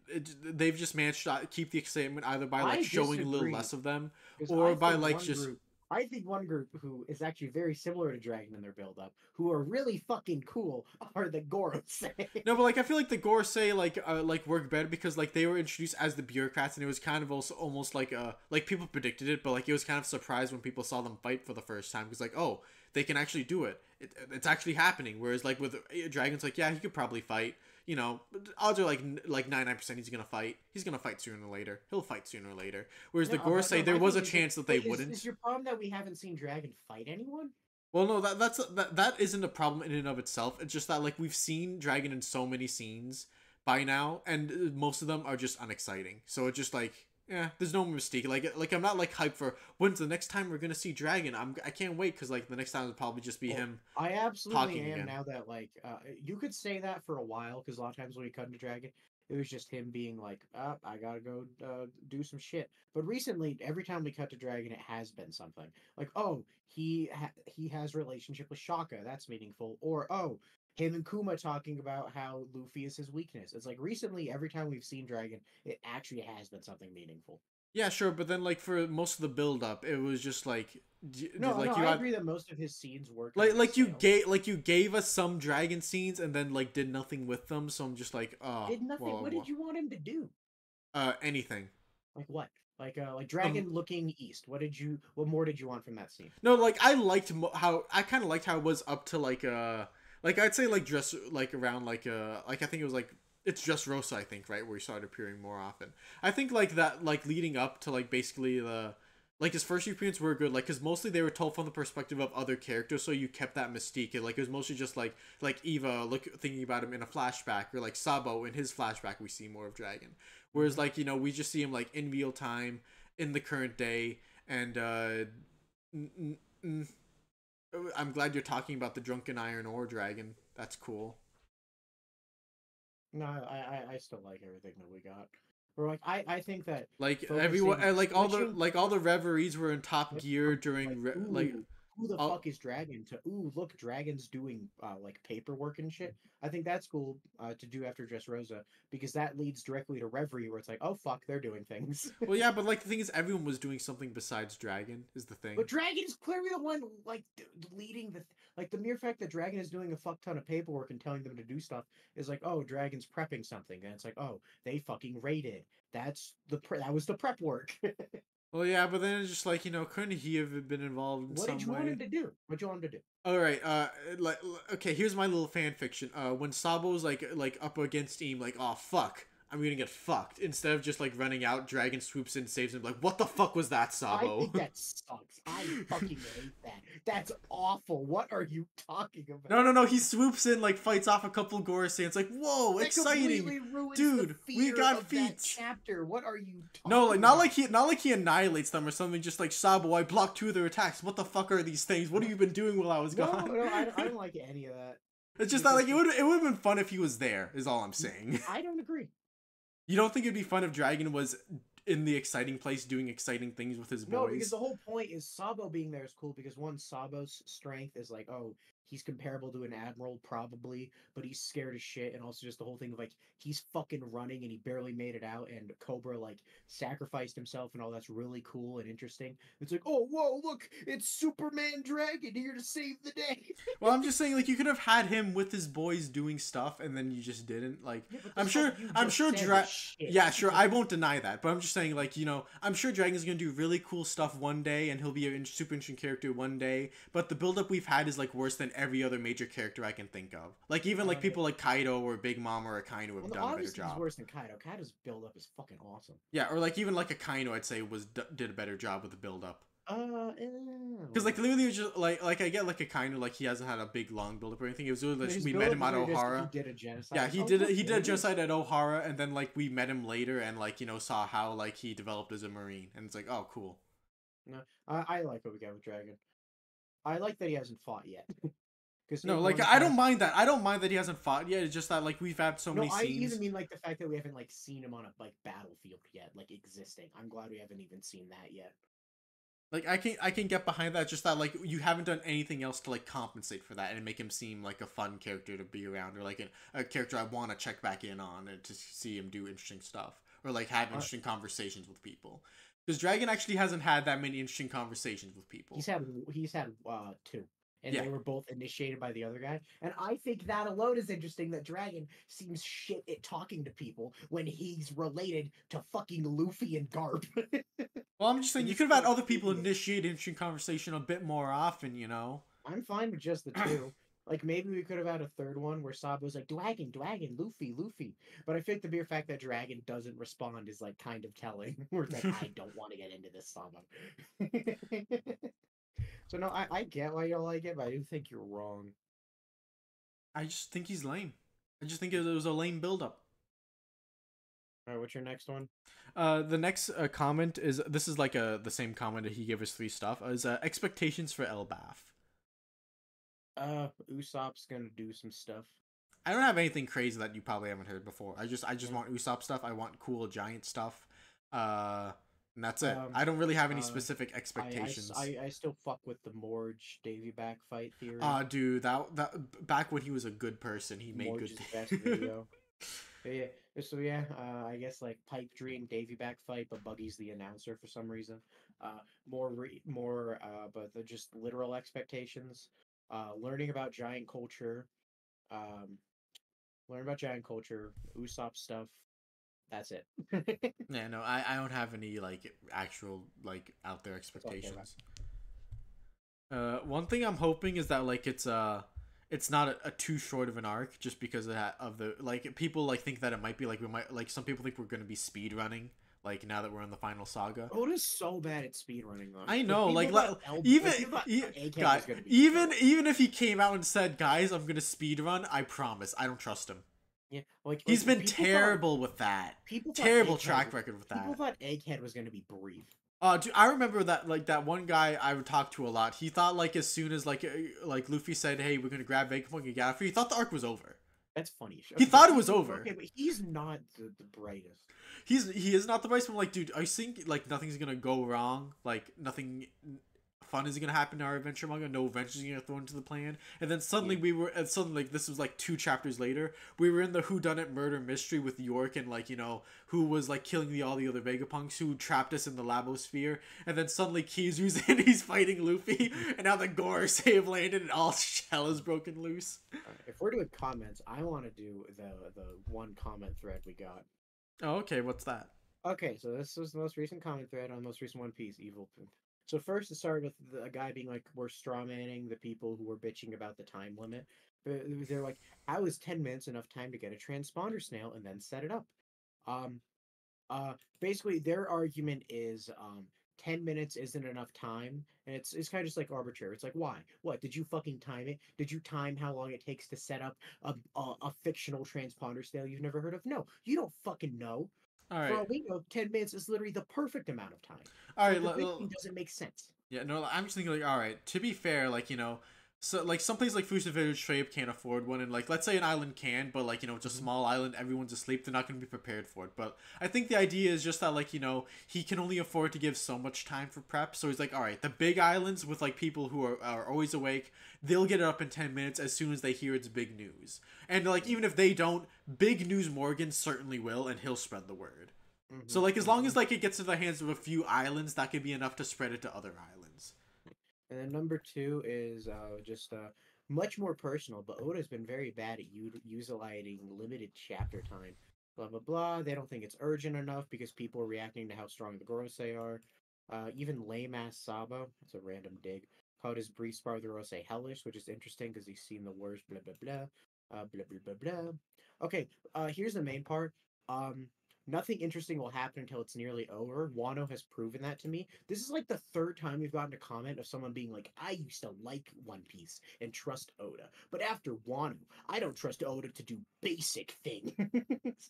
they've just managed to keep the excitement either by like I showing a little disagree less of them, because or by like just I think one group who is actually very similar to Dragon in their build up, who are really fucking cool, are the Gorosei. no, but like I feel like the Gorosei like work better because like they were introduced as the bureaucrats and it was kind of also almost like people predicted it, but like it was kind of surprised when people saw them fight for the first time because like oh they can actually do it. It's actually happening. Whereas like with Dragon's like yeah he could probably fight. You know, odds are like 99% he's gonna fight. He's gonna fight sooner or later. He'll fight sooner or later. Whereas No, the but Gorosei, no, there my was a thing is that chance that they wait, wouldn't. is your problem that we haven't seen Dragon fight anyone? Well, no, that isn't a problem in and of itself. It's just that like we've seen Dragon in so many scenes by now, and most of them are just unexciting. So it's just like yeah, there's no mystique. Like I'm not like hyped for when's the next time we're gonna see Dragon. I can't wait because like the next time will probably just be Well, him I absolutely talking am again. now that like you could say that for a while because a lot of times when we cut into Dragon, it was just him being like, I gotta go do some shit. But recently, every time we cut to Dragon, it has been something like, oh, he has relationship with Shaka, that's meaningful, or oh, him and Kuma talking about how Luffy is his weakness. It's like recently, every time we've seen Dragon, it actually has been something meaningful. Yeah, sure, but then like for most of the build up, it was just like No, no, like you I had agree that most of his scenes were kind of stale. like you gave us some dragon scenes and then like did nothing with them. So I'm just like, oh, Did nothing. What did you want him to do? anything. Like what? Like Um, dragon looking east. What did you? What more did you want from that scene? no, like I liked how I kind of liked how it was up to like I'd say like just like around like I think it was like it's just Rosa I think right where he started appearing more often. I think like that like leading up to like basically the like his first few appearances were good like because mostly they were told from the perspective of other characters so you kept that mystique and like it was mostly just like Eva look thinking about him in a flashback or like Sabo in his flashback we see more of Dragon whereas Hmm. like you know we just see him like in real time in the current day and N- n- I'm glad you're talking about the drunken iron ore dragon. That's cool. No, I still like everything that we got. Or like I think that Like everyone, focusing switching. like all the reveries were in top Yep, gear from like during like ooh, who the all. fuck is Dragon to ooh, look, Dragon's doing like paperwork and shit. I think that's cool to do after Dressrosa because that leads directly to Reverie where it's like, oh fuck, they're doing things. Well, yeah, but like the thing is, everyone was doing something besides dragon. Is the But thing. Dragon's clearly the one like leading the mere fact that Dragon is doing a fuck ton of paperwork and telling them to do stuff is like, oh, Dragon's prepping something, and it's like, oh, they fucking raided. That was the prep work. Well, yeah, but then it's just like you know, couldn't he have been involved in What did some you want way? him to do? What you want him to do? All right. Like, okay. Here's my little fan fiction. When Sabo's like up against Eam, like, oh fuck, I'm gonna get fucked. Instead of just like running out, Dragon swoops in, saves him. Like, what the fuck was that, I Sabo? think that sucks. I fucking hate that. That's awful. What are you talking No, about? no, no. He swoops in, like, fights off a couple Gorisans. Like, whoa, That exciting, completely ruins the dude. We fear got of that feats. chapter. What are you No, like talking about? not like he annihilates them or something. Just like Sabo, I blocked two of their attacks. What the fuck are these things? What have you been doing while I was No, gone? no, I don't like any of that It's just that because like it would have been fun if he was there. Is all I'm saying. I don't agree. You don't think it'd be fun if Dragon was in the exciting place doing exciting things with his No, because boys? the whole point is Sabo being there is cool because one, Sabo's strength is like, oh, he's comparable to an admiral probably, but he's scared as shit, and also just the whole thing of like he's fucking running and he barely made it out, and Cobra like sacrificed himself and all that's really cool and interesting. It's like, oh, whoa, look, it's Superman Dragon here to save the day. Well, I'm just saying, like, you could have had him with his boys doing stuff, and then you just didn't. Like, Yeah, but the stuff you I'm just sure, said is shit. yeah, sure, I won't deny that, but I'm just saying, like, you know, I'm sure Dragon's gonna do really cool stuff one day, and he'll be a super interesting character one day. But the buildup we've had is like worse than every other major character I can think of. Like, even like Uh, people like Kaido or Big Mom or Akainu have well, done a better obviously he's job. worse than Kaido. Kaido's build up is fucking awesome. Yeah, or like even like Akainu, I'd say did a better job with the buildup. Because like Eh. literally, it was just like I get like a kind of like he hasn't had a big long build up or anything. It was really just His we met buildup him is at really just he Ohara. did a genocide. Yeah, Like, oh look, he there did a he is. genocide at Ohara, and then like we met him later and like you know saw how like he developed as a marine, and it's like oh cool. No, I like what we got with Dragon. I like that he hasn't fought yet. Because No, in like One I don't Piece, mind that. I don't mind that he hasn't fought yet. It's just that like we've had so no, many I even scenes. mean like the fact that we haven't like seen him on a like battlefield yet, like existing. I'm glad we haven't even seen that yet. Like I can get behind that. Just that like you haven't done anything else to like compensate for that and make him seem like a fun character to be around or like a character I want to check back in on and to see him do interesting stuff or like have Uh, interesting conversations with people. Because Dragon actually hasn't had that many interesting conversations with people. he's had two, and Yeah. they were both initiated by the other guy. And I think that alone is interesting. That Dragon seems shit at talking to people when he's related to fucking Luffy and Garp. Well, I'm just saying And you this could is have had like other people idiot. initiate interesting conversation a bit more often. You know. I'm fine with just the two. Like maybe we could have had a third one where Sabo's like Dragon, Dragon, Luffy, Luffy. But I think the mere fact that Dragon doesn't respond is like kind of telling. Where it's like I don't want to get into this Sabo. So no, I get why you don't like it, but I do think you're wrong. I just think he's lame. I just think it was a lame buildup. All right, what's your next one? The next comment is this is like the same comment that he gave us three stuff is expectations for Elbaf. Usopp's gonna do some stuff. I don't have anything crazy that you probably haven't heard before. I just Yeah. want Usopp stuff. I want cool giant stuff. Uh, and that's it. Um, I don't really have any uh, specific expectations. I still fuck with the Morge Davy back fight theory. Dude, that back when he was a good person, he made good Morge's best things. video. But yeah, so yeah, I guess like pipe dream Davy back fight, but Buggy's the announcer for some reason. But they're just literal expectations. Learning about giant culture. Um, learn about giant culture. Usopp stuff. That's it. Yeah, no, I don't have any like actual like out there That's all I care about. expectations. One thing I'm hoping is that like it's not a too short of an arc just because of that of the like people like think that it might be like we might like some people think we're gonna be speed running like now that we're in the final saga. Oda's so bad at speedrunning though. I know, like Even even Egghead guy, was gonna be even if he came out and said, "Guys, I'm gonna speed run," I promise, I don't trust him. yeah, He's been people terrible with that. people thought Terrible Egghead track was- record with People that. thought Egghead was gonna be brief. Dude, I remember that like that one guy I would talk to a lot. He thought like as soon as like Luffy said, "Hey, we're gonna grab Vegapunk and get after," he thought the arc was over. That's funny. He thought it was over. Okay, but he's not the brightest. He is not the right one. Like, dude, I think like nothing's gonna go wrong. Like nothing fun is gonna happen in our adventure manga. No adventures are gonna throw into the plan. And then suddenly suddenly like this was like 2 chapters later. We were in the whodunit murder mystery with York and like who was like killing all the other Vegapunks who trapped us in the Labosphere. And then suddenly Kizu's in. He's fighting Luffy, and now the Gorosei have landed and all shell is broken loose. If we're doing comments, I want to do the one comment thread we got. Oh, okay. What's that? Okay, so this was the most recent comment thread on the most recent One Piece, Evil. So first it started with a guy being like, we're strawmanning the people who were bitching about the time limit. But they're like, how is 10 minutes enough time to get a transponder snail and then set it up? Um, Basically their argument is 10 minutes isn't enough time, and it's kind of just like arbitrary. It's like, why? What, did you fucking time it? Did you time how long it takes to set up a fictional transponder snail you've never heard of? No, you don't fucking know. All For right. all we know, 10 minutes is literally the perfect amount of time. All So right. the big thing doesn't make sense. Yeah, no, I'm just thinking like, all right. To be fair, like so like some place like Fusa Village straight up can't afford one, and like let's say an island can, but like it's a small island, everyone's asleep, they're not going to be prepared for it. But I think the idea is just that like he can only afford to give so much time for prep, so he's like, all right, the big islands with like people who are always awake, they'll get it up in 10 minutes as soon as they hear it's big news, and like even if they don't, Big News Morgan certainly will, and he'll spread the word. So like as long as like it gets to the hands of a few islands, that could be enough to spread it to other islands. And then number two is just much more personal, but Oda's been very bad at utilizing limited chapter time. Blah blah blah. They don't think it's urgent enough because people are reacting to how strong the Gorosei are. Even lame ass Sabo, it's a random dig, called his brief spar with the Gorosei hellish, which is interesting because he's seen the worst. Blah blah blah. Blah blah blah blah. Okay, here's the main part. Um, Nothing interesting will happen until it's nearly over. Wano has proven that to me. This is like the third time we've gotten a comment of someone being like, I used to like One Piece and trust Oda. But after Wano, I don't trust Oda to do basic things.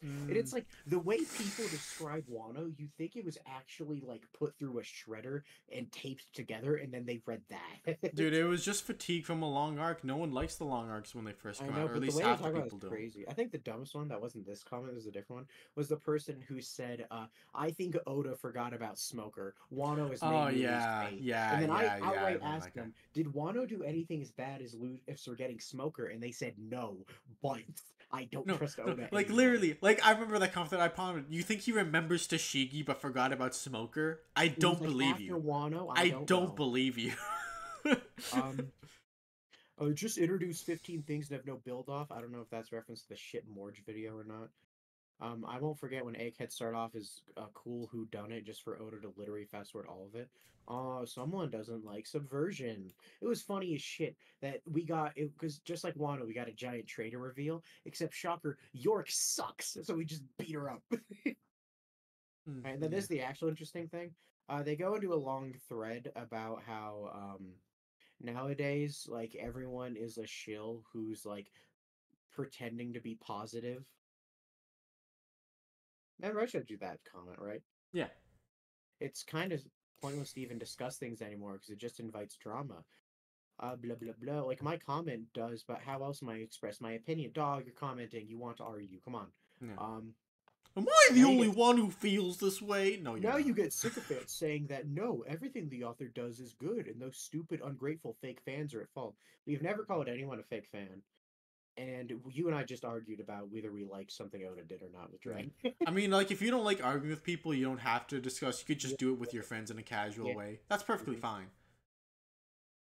And it's like the way people describe Wano, you think it was actually like put through a shredder and taped together, and then they read that. Dude, it was just fatigue from a long arc. No one likes the long arcs when they first I come know, out, or but at the least way they half talk the about people it's do. crazy. I think the dumbest one, that wasn't this comment, it was a different one, was the person who said, I think Oda forgot about Smoker. Wano is Oh maybe yeah, lose weight. yeah, And then yeah, I yeah. I outright remember asked that guy. them, did Wano do anything as bad as if we're getting Smoker? And they said no, but I don't No, trust no, Oda like anymore. literally, like I remember that comment that I pondered. You think he remembers Tashigi but forgot about Smoker? I It was don't like believe after you. Wano, I I don't don't know. believe you. Um, just introduce 15 things that have no build off. I don't know if that's reference to the shit Morge video or not. I won't forget when Egghead started off as a cool who done it just for Oda to literally fast forward all of it. Oh, someone doesn't like subversion. It was funny as shit that we got it because just like Wano, we got a giant traitor reveal. Except shocker, York sucks, so we just beat her up. And then Yeah. this is the actual interesting thing. They go into a long thread about how nowadays like everyone is a shill who's like pretending to be positive. Remember, I showed you that comment, right? Yeah. It's kind of pointless to even discuss things anymore because it just invites drama. Blah blah blah. Like my comment does, but how else am I express my opinion? Dog, you're commenting. You want to argue? Come on. Yeah. Um. Am I the Now you only get one who feels this way? No, you're now you not. get sycophants saying that no, everything the author does is good, and those stupid, ungrateful fake fans are at fault. We've never called anyone a fake fan, and you and I just argued about whether we liked something Oda did or not with Yeah. Dragon. I mean, like, if you don't like arguing with people, you don't have to discuss. You could Yeah, just do it with your friends in a casual yeah, way. That's perfectly mhm, fine.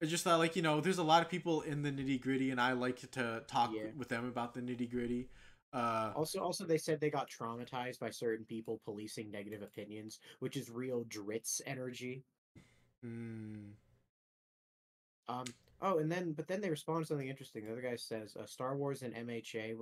It's just that, like, there's a lot of people in the nitty gritty, and I like to talk yeah. with them about the nitty gritty. Also, they said they got traumatized by certain people policing negative opinions, which is real Dritz energy. Mm, Um. Oh, but then they respond to something interesting. The other guy says, "Star Wars and MHA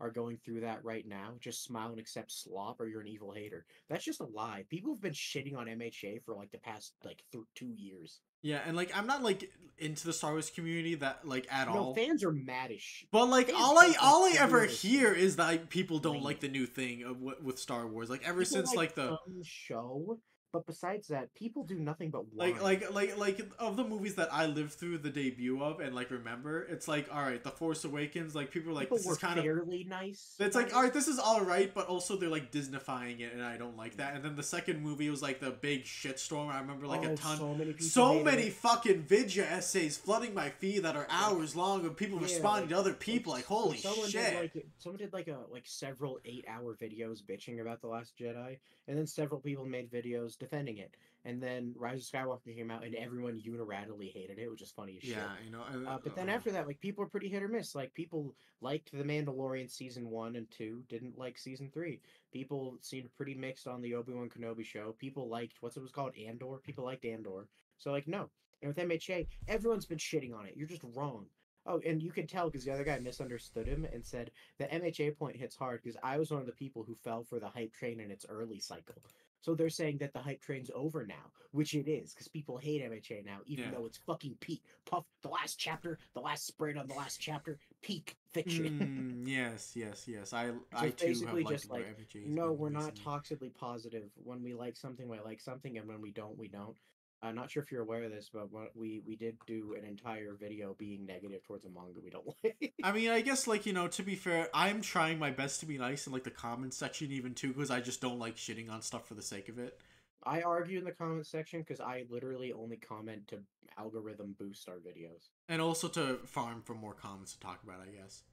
are going through that right now. Just smile and accept slop, or you're an evil hater." That's just a lie. People have been shitting on MHA for like the past like 2 years. yeah, and like I'm not like into the Star Wars community that like at No, all. fans are maddish. But like Fans all I hate like all I every ever other thing. hear is that like, people don't like Lame. the new thing of with Star Wars. Like ever People since like like the some show, but besides that, people do nothing but like whine. like like like of the movies that I lived through the debut of and like remember, it's like all right, The Force Awakens. Like people are like People this is were kind of fairly nice it's about like all it. right, this is all right, but also they're like Disneyfying it, and I don't like that. And then the second movie was like the big shitstorm. I remember like a Oh, ton, so many people so hated many it. fucking vidya essays flooding my feed that are Like, hours long of people yeah, responding to other people. Like holy shit. someone did like several 8-hour videos bitching about the Last Jedi, and then several people made videos defending it. And then Rise of Skywalker came out, and everyone unilaterally hated it, which is funny as Yeah, shit. But then uh, after that, like people are pretty hit or miss. Like people liked The Mandalorian season 1 and 2, didn't like season 3. People seemed pretty mixed on the Obi-Wan Kenobi show. People liked what's it was called Andor. People liked Andor. So like no. And with MHA, everyone's been shitting on it. You're just wrong. Oh, and you could tell because the other guy misunderstood him and said the MHA point hits hard because I was one of the people who fell for the hype train in its early cycle. So they're saying that the hype train's over now, which it is, because people hate MHA now, even yeah. though it's fucking peak. Puff, the last chapter, the last spread on the last chapter, peak fiction. Yes, yes, yes. So I it's too have basically liked just where like, MJ has no, been we're not recently. toxically positive. When we like something, we like something, and when we don't, we don't. I'm not sure if you're aware of this, but we did do an entire video being negative towards a manga we don't like. I mean, I guess like to be fair, I'm trying my best to be nice in like the comments section even too because I just don't like shitting on stuff for the sake of it, I argue in the comment section because I literally only comment to algorithm boost our videos. and also to farm for more comments to talk about. I guess.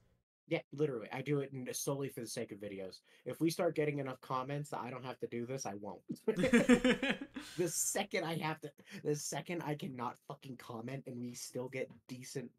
Yeah, literally. I do it solely for the sake of videos. If we start getting enough comments that I don't have to do this, I won't. The second I cannot fucking comment and we still get decent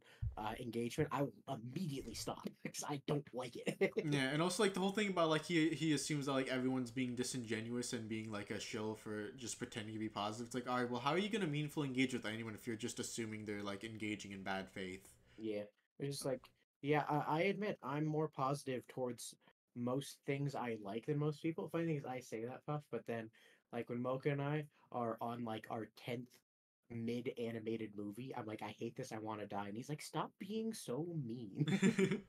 engagement, I will immediately stop because I don't like it. Yeah, and also like the whole thing about like he assumes that like everyone's being disingenuous and being like a shill for just pretending to be positive. It's like, all right, well, how are you gonna meaningfully engage with anyone if you're just assuming they're like engaging in bad faith? Yeah, it's just like, yeah, I admit I'm more positive towards most things I like than most people. Funny thing is, I say that, Puff, but then, like, when Mocha and I are on, like, our 10th mid-animated movie, I'm like, I hate this, I want to die. And he's like, stop being so mean.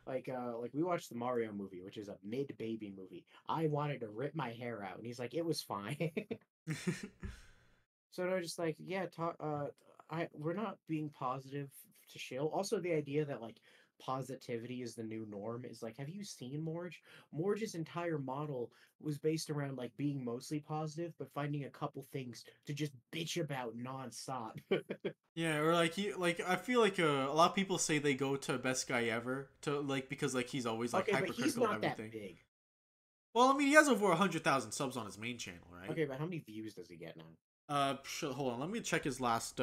Like, we watched the Mario movie, which is a mid-baby movie. I wanted to rip my hair out, and he's like, it was fine. So they're just like, yeah, we're not being positive to shill. Also, the idea that like positivity is the new norm is like, have you seen Morge? Morge's entire model was based around like being mostly positive, but finding a couple things to just bitch about nonstop. Yeah, or like I feel like a lot of people say they go to best guy ever to like because like he's always like Okay, but he's hypercritical of not that everything. big. Well, I mean, he has over 100,000 subs on his main channel, right? Okay, but how many views does he get now? Hold on, let me check his last.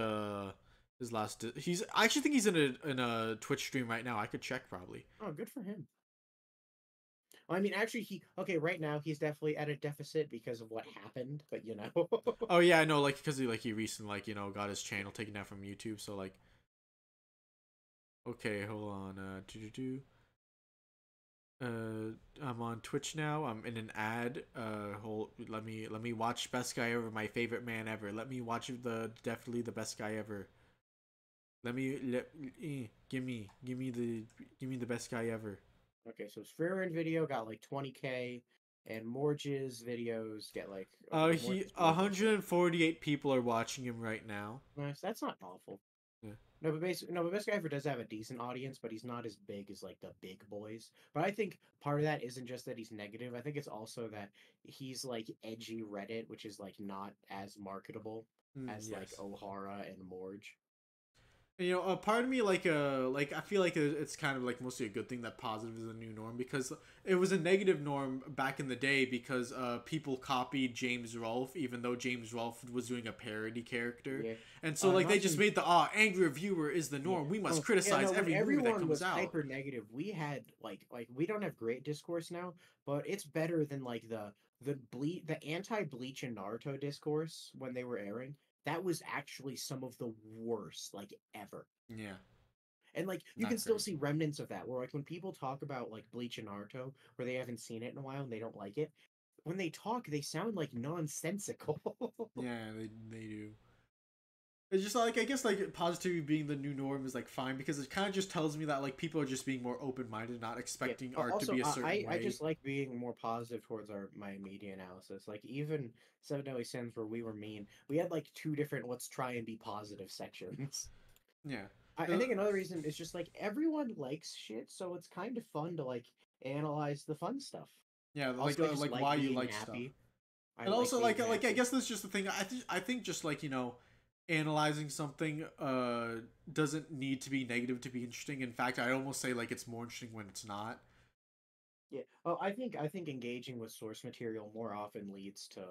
He's. I actually think he's in a Twitch stream right now. I could check probably. Oh, good for him. I mean, actually, right now he's definitely at a deficit because of what happened, but you know. Oh yeah, I know, like because he recently like got his channel taken down from YouTube. So like, okay, hold on. I'm on Twitch now. I'm in an ad. Let me watch Best Guy Ever, my favorite man ever. Let me watch definitely the best guy ever. Give me the best guy ever. Okay, so his Freerun video got like 20K, And Morge's videos get like He Morge's videos also. 148 people are watching him right now. Nice. That's not awful. Yeah. No, but Misc does have a decent audience, but he's not as big as like the big boys. But I think part of that isn't just that he's negative. I think it's also that he's like edgy Reddit, which is like not as marketable as like Yes. O'Hara and Morge. You know, a part of me like I feel like it's kind of like mostly a good thing that positive is a new norm, because it was a negative norm back in the day because people copied James Rolfe even though James Rolfe was doing a parody character, Yeah. and so like they Not just to made the angry reviewer is the Yeah. norm. We must Oh, yeah, criticize no, when every movie that everyone comes was out. hyper negative, we had like we don't have great discourse now, but it's better than like the anti-Bleach and Naruto discourse when they were airing. That was actually some of the worst like ever. Yeah, And like you can not still great. see remnants of that where like when people talk about like Bleach and Naruto where they haven't seen it in a while and they don't like it, when they talk they sound like nonsensical. Yeah, they do. It's just like I guess like positivity being the new norm is like fine because it kind of just tells me that like people are just being more open minded, not Yeah. expecting art to Also, be a certain I way. just like being more positive towards my media analysis. Like even Seven Deadly Sins, where we were mean, we had like two different "let's try and be positive" sections. Yeah. I think another reason is just like everyone likes shit, so it's kind of fun to like analyze the fun stuff. Yeah, Also, I just like like why you being like stuff. happy. I And like also being like I happy. guess that's just the thing. I think just like, you know, analyzing something doesn't need to be negative to be interesting. In fact, I almost say like it's more interesting when it's not. Yeah. Oh, I think engaging with source material more often leads to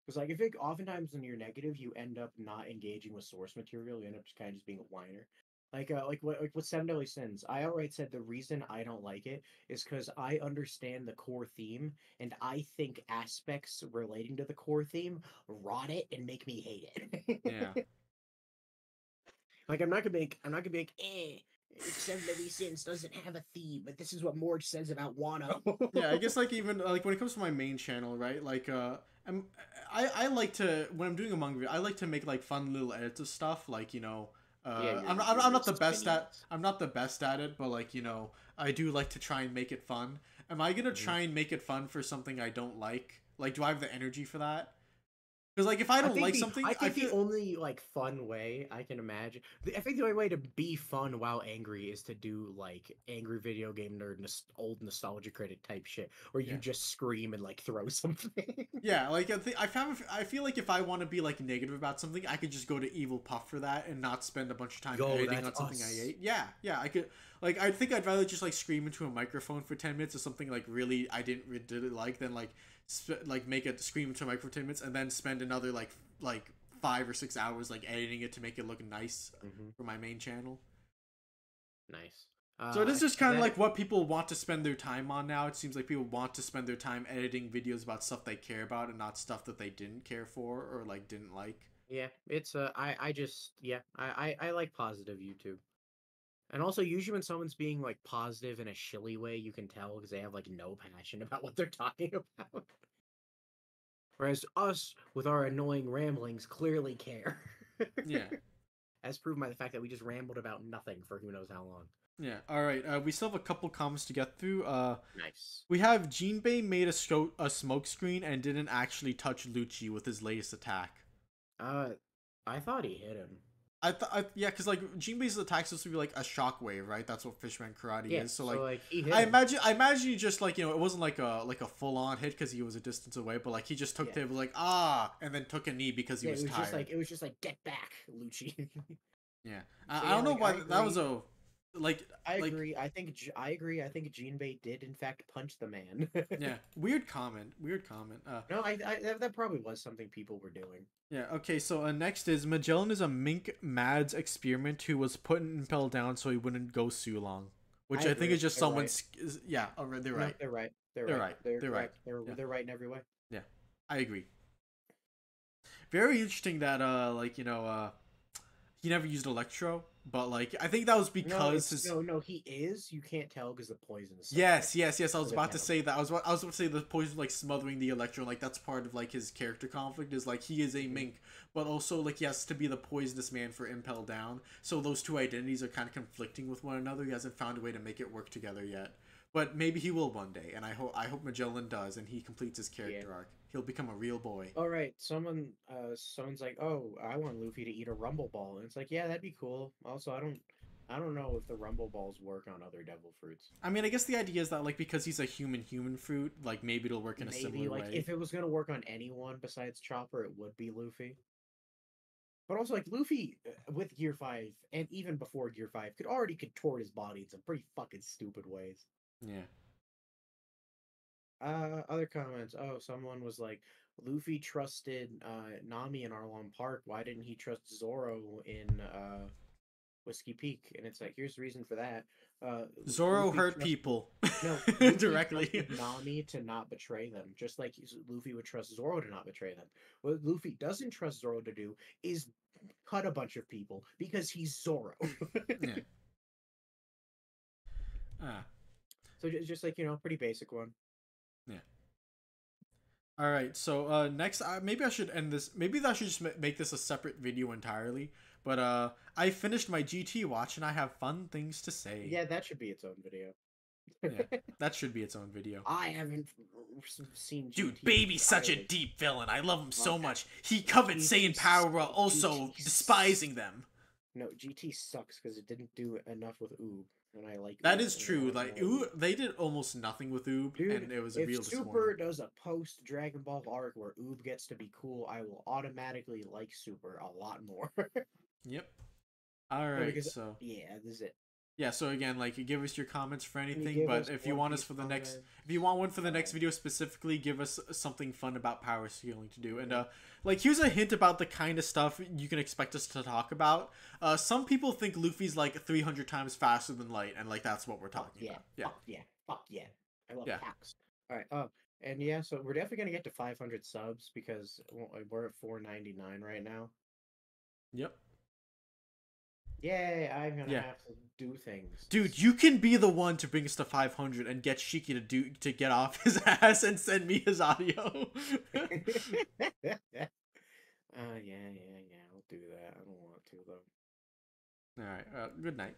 because like I think oftentimes when you're negative, you end up not engaging with source material. You end up just kind of just being a whiner. Like with Seven Deadly Sins, I outright said the reason I don't like it is because I understand the core theme and I think aspects relating to the core theme rot it and make me hate Yeah. it. Like I'm not gonna be like, Seven Deadly Sins doesn't have a theme, but this is what Morge says about Wano. Yeah, I guess like even like when it comes to my main channel, right? Like I'm I like to when I'm doing a manga video, I like to make like fun little edits of stuff, like, you know, Yeah, I'm your not the best at spinniness. it, but like, you know, I do like to try and make it fun. Am I gonna Mhm. try and make it fun for something I don't like? Like, do I have the energy for that? Because like if I don't like something, I I think the feel only like fun way I can imagine. I think the only way to be fun while angry is to do like angry video game nerd old nostalgia critic type shit, where you yeah. just scream and like throw something. Yeah, like I feel like if I want to be like negative about something, I could just go to Evil Puff for that and not spend a bunch of time Yo, editing that's on something I us. ate. Yeah, yeah, I could like I think I'd rather just like scream into a microphone for 10 minutes or something like really I didn't really like than like like make it scream into a microphone for 10 minutes and then spend another like 5 or 6 hours like editing it to make it look nice Hmm. for my main channel. Nice. So it is just kind of That like what people want to spend their time on now. It seems like people want to spend their time editing videos about stuff they care about and not stuff that they didn't care for or like didn't like. Yeah, it's I just yeah I like positive YouTube. And also, usually when someone's being like positive in a shilly way, you can tell because they have like no passion about what they're talking about. Whereas us, with our annoying ramblings, clearly care. Yeah. As proven by the fact that we just rambled about nothing for who knows how long. Yeah. All right. We still have a couple comments to get through. Nice. We have Jinbe made a smoke screen and didn't actually touch Lucci with his latest attack. Uh, I thought he hit him. Yeah, because like Jinbe's attack supposed to be like a shockwave, right? That's what Fishman Karate Yeah, is. So so like, like he hit him. I imagine he just like, you know, it wasn't like a full on hit because he was a distance away, but like he just took Yeah, the was like and then took a knee because he yeah. was tired. It was just like get back, Lucci. Yeah, So I yeah, don't know like why I that was agree. a I like agree. I agree. I think Jinbei did in fact punch the man. yeah, weird comment, weird comment. No, that probably was something people were doing. Yeah, okay, so next is Magellan is a Mink Mads experiment who was put in Impel Down so he wouldn't go Sulong. I Which I think is agree. just They're right. someone's. Yeah, alright, they're No, right. they're right. They're They're right. right. They're They're right. correct. Yeah, They're right in every way. yeah. I agree. Very interesting that, like, you know, he never used Electro, but, like, I think that was No, because it's his. no. He is. You can't tell because the poison is so thick. Yes. I was But it about to no. say that. I was about to say the poison like smothering the electro, like that's part of like his character conflict. Is like he is a Hmm. mink, but also like he has to be the poisonous man for Impel Down. So those two identities are kind of conflicting with one another. He hasn't found a way to make it work together yet. but maybe he will one day, and I hope Magellan does, and he completes his character arc. He'll become a real boy. All right, someone's like, "Oh, I want Luffy to eat a Rumble Ball," and it's like, yeah, that'd be cool. Also, I don't know if the Rumble Balls work on other devil fruits. I mean, I guess the idea is that like because he's a human fruit, like maybe it'll work in a Maybe similar like way. if it was gonna work on anyone besides Chopper, it would be Luffy. But also, like Luffy with Gear 5 and even before Gear 5 could already contort his body in some pretty fucking stupid ways. Yeah. Other comments. Oh, someone was like, Luffy trusted Nami in Arlong Park. Why didn't he trust Zoro in Whiskey Peak? And it's like, here's the reason for that. Zoro Luffy hurt trusted, people no, Luffy directly. trusted Nami to not betray them, just like Luffy would trust Zoro to not betray them. What Luffy doesn't trust Zoro to do is cut a bunch of people because he's Zoro. Yeah. Ah. So just like, pretty basic one. Yeah. All right. So next, maybe I should end this. Maybe I should just make this a separate video entirely. But I finished my GT watch and I have fun things to say. Yeah, that should be its own video. Yeah, that should be its own video. I haven't seen GT. Dude, Baby's such a deep villain. I love him so much. He covets Saiyan power while also despising them. No, GT sucks because it didn't do enough with Oob, and I like that. Is true. Like Oob, they did almost nothing with Oob, dude, and it was a real disappointment. Super does a post Dragon Ball arc where Oob gets to be cool, I will automatically like Super a lot more. Yep. All right. So yeah, this is it. Yeah, so again, like, give us your comments for anything, but if you want us for the next, if you want one for the next video specifically, give us something fun about power scaling to do. And, like, here's a hint about the kind of stuff you can expect us to talk about. Some people think Luffy's, like, 300 times faster than light, and, like, that's what we're talking about. Yeah. Fuck yeah. I love hacks. Alright, and yeah, so we're definitely gonna get to 500 subs, because we're at 499 right now. Yep. Yay, I'm gonna have to do things. Dude, you can be the one to bring us to 500 and get Shiki to get off his ass and send me his audio. Yeah, I'll do that. I don't want to, though. Alright, good night.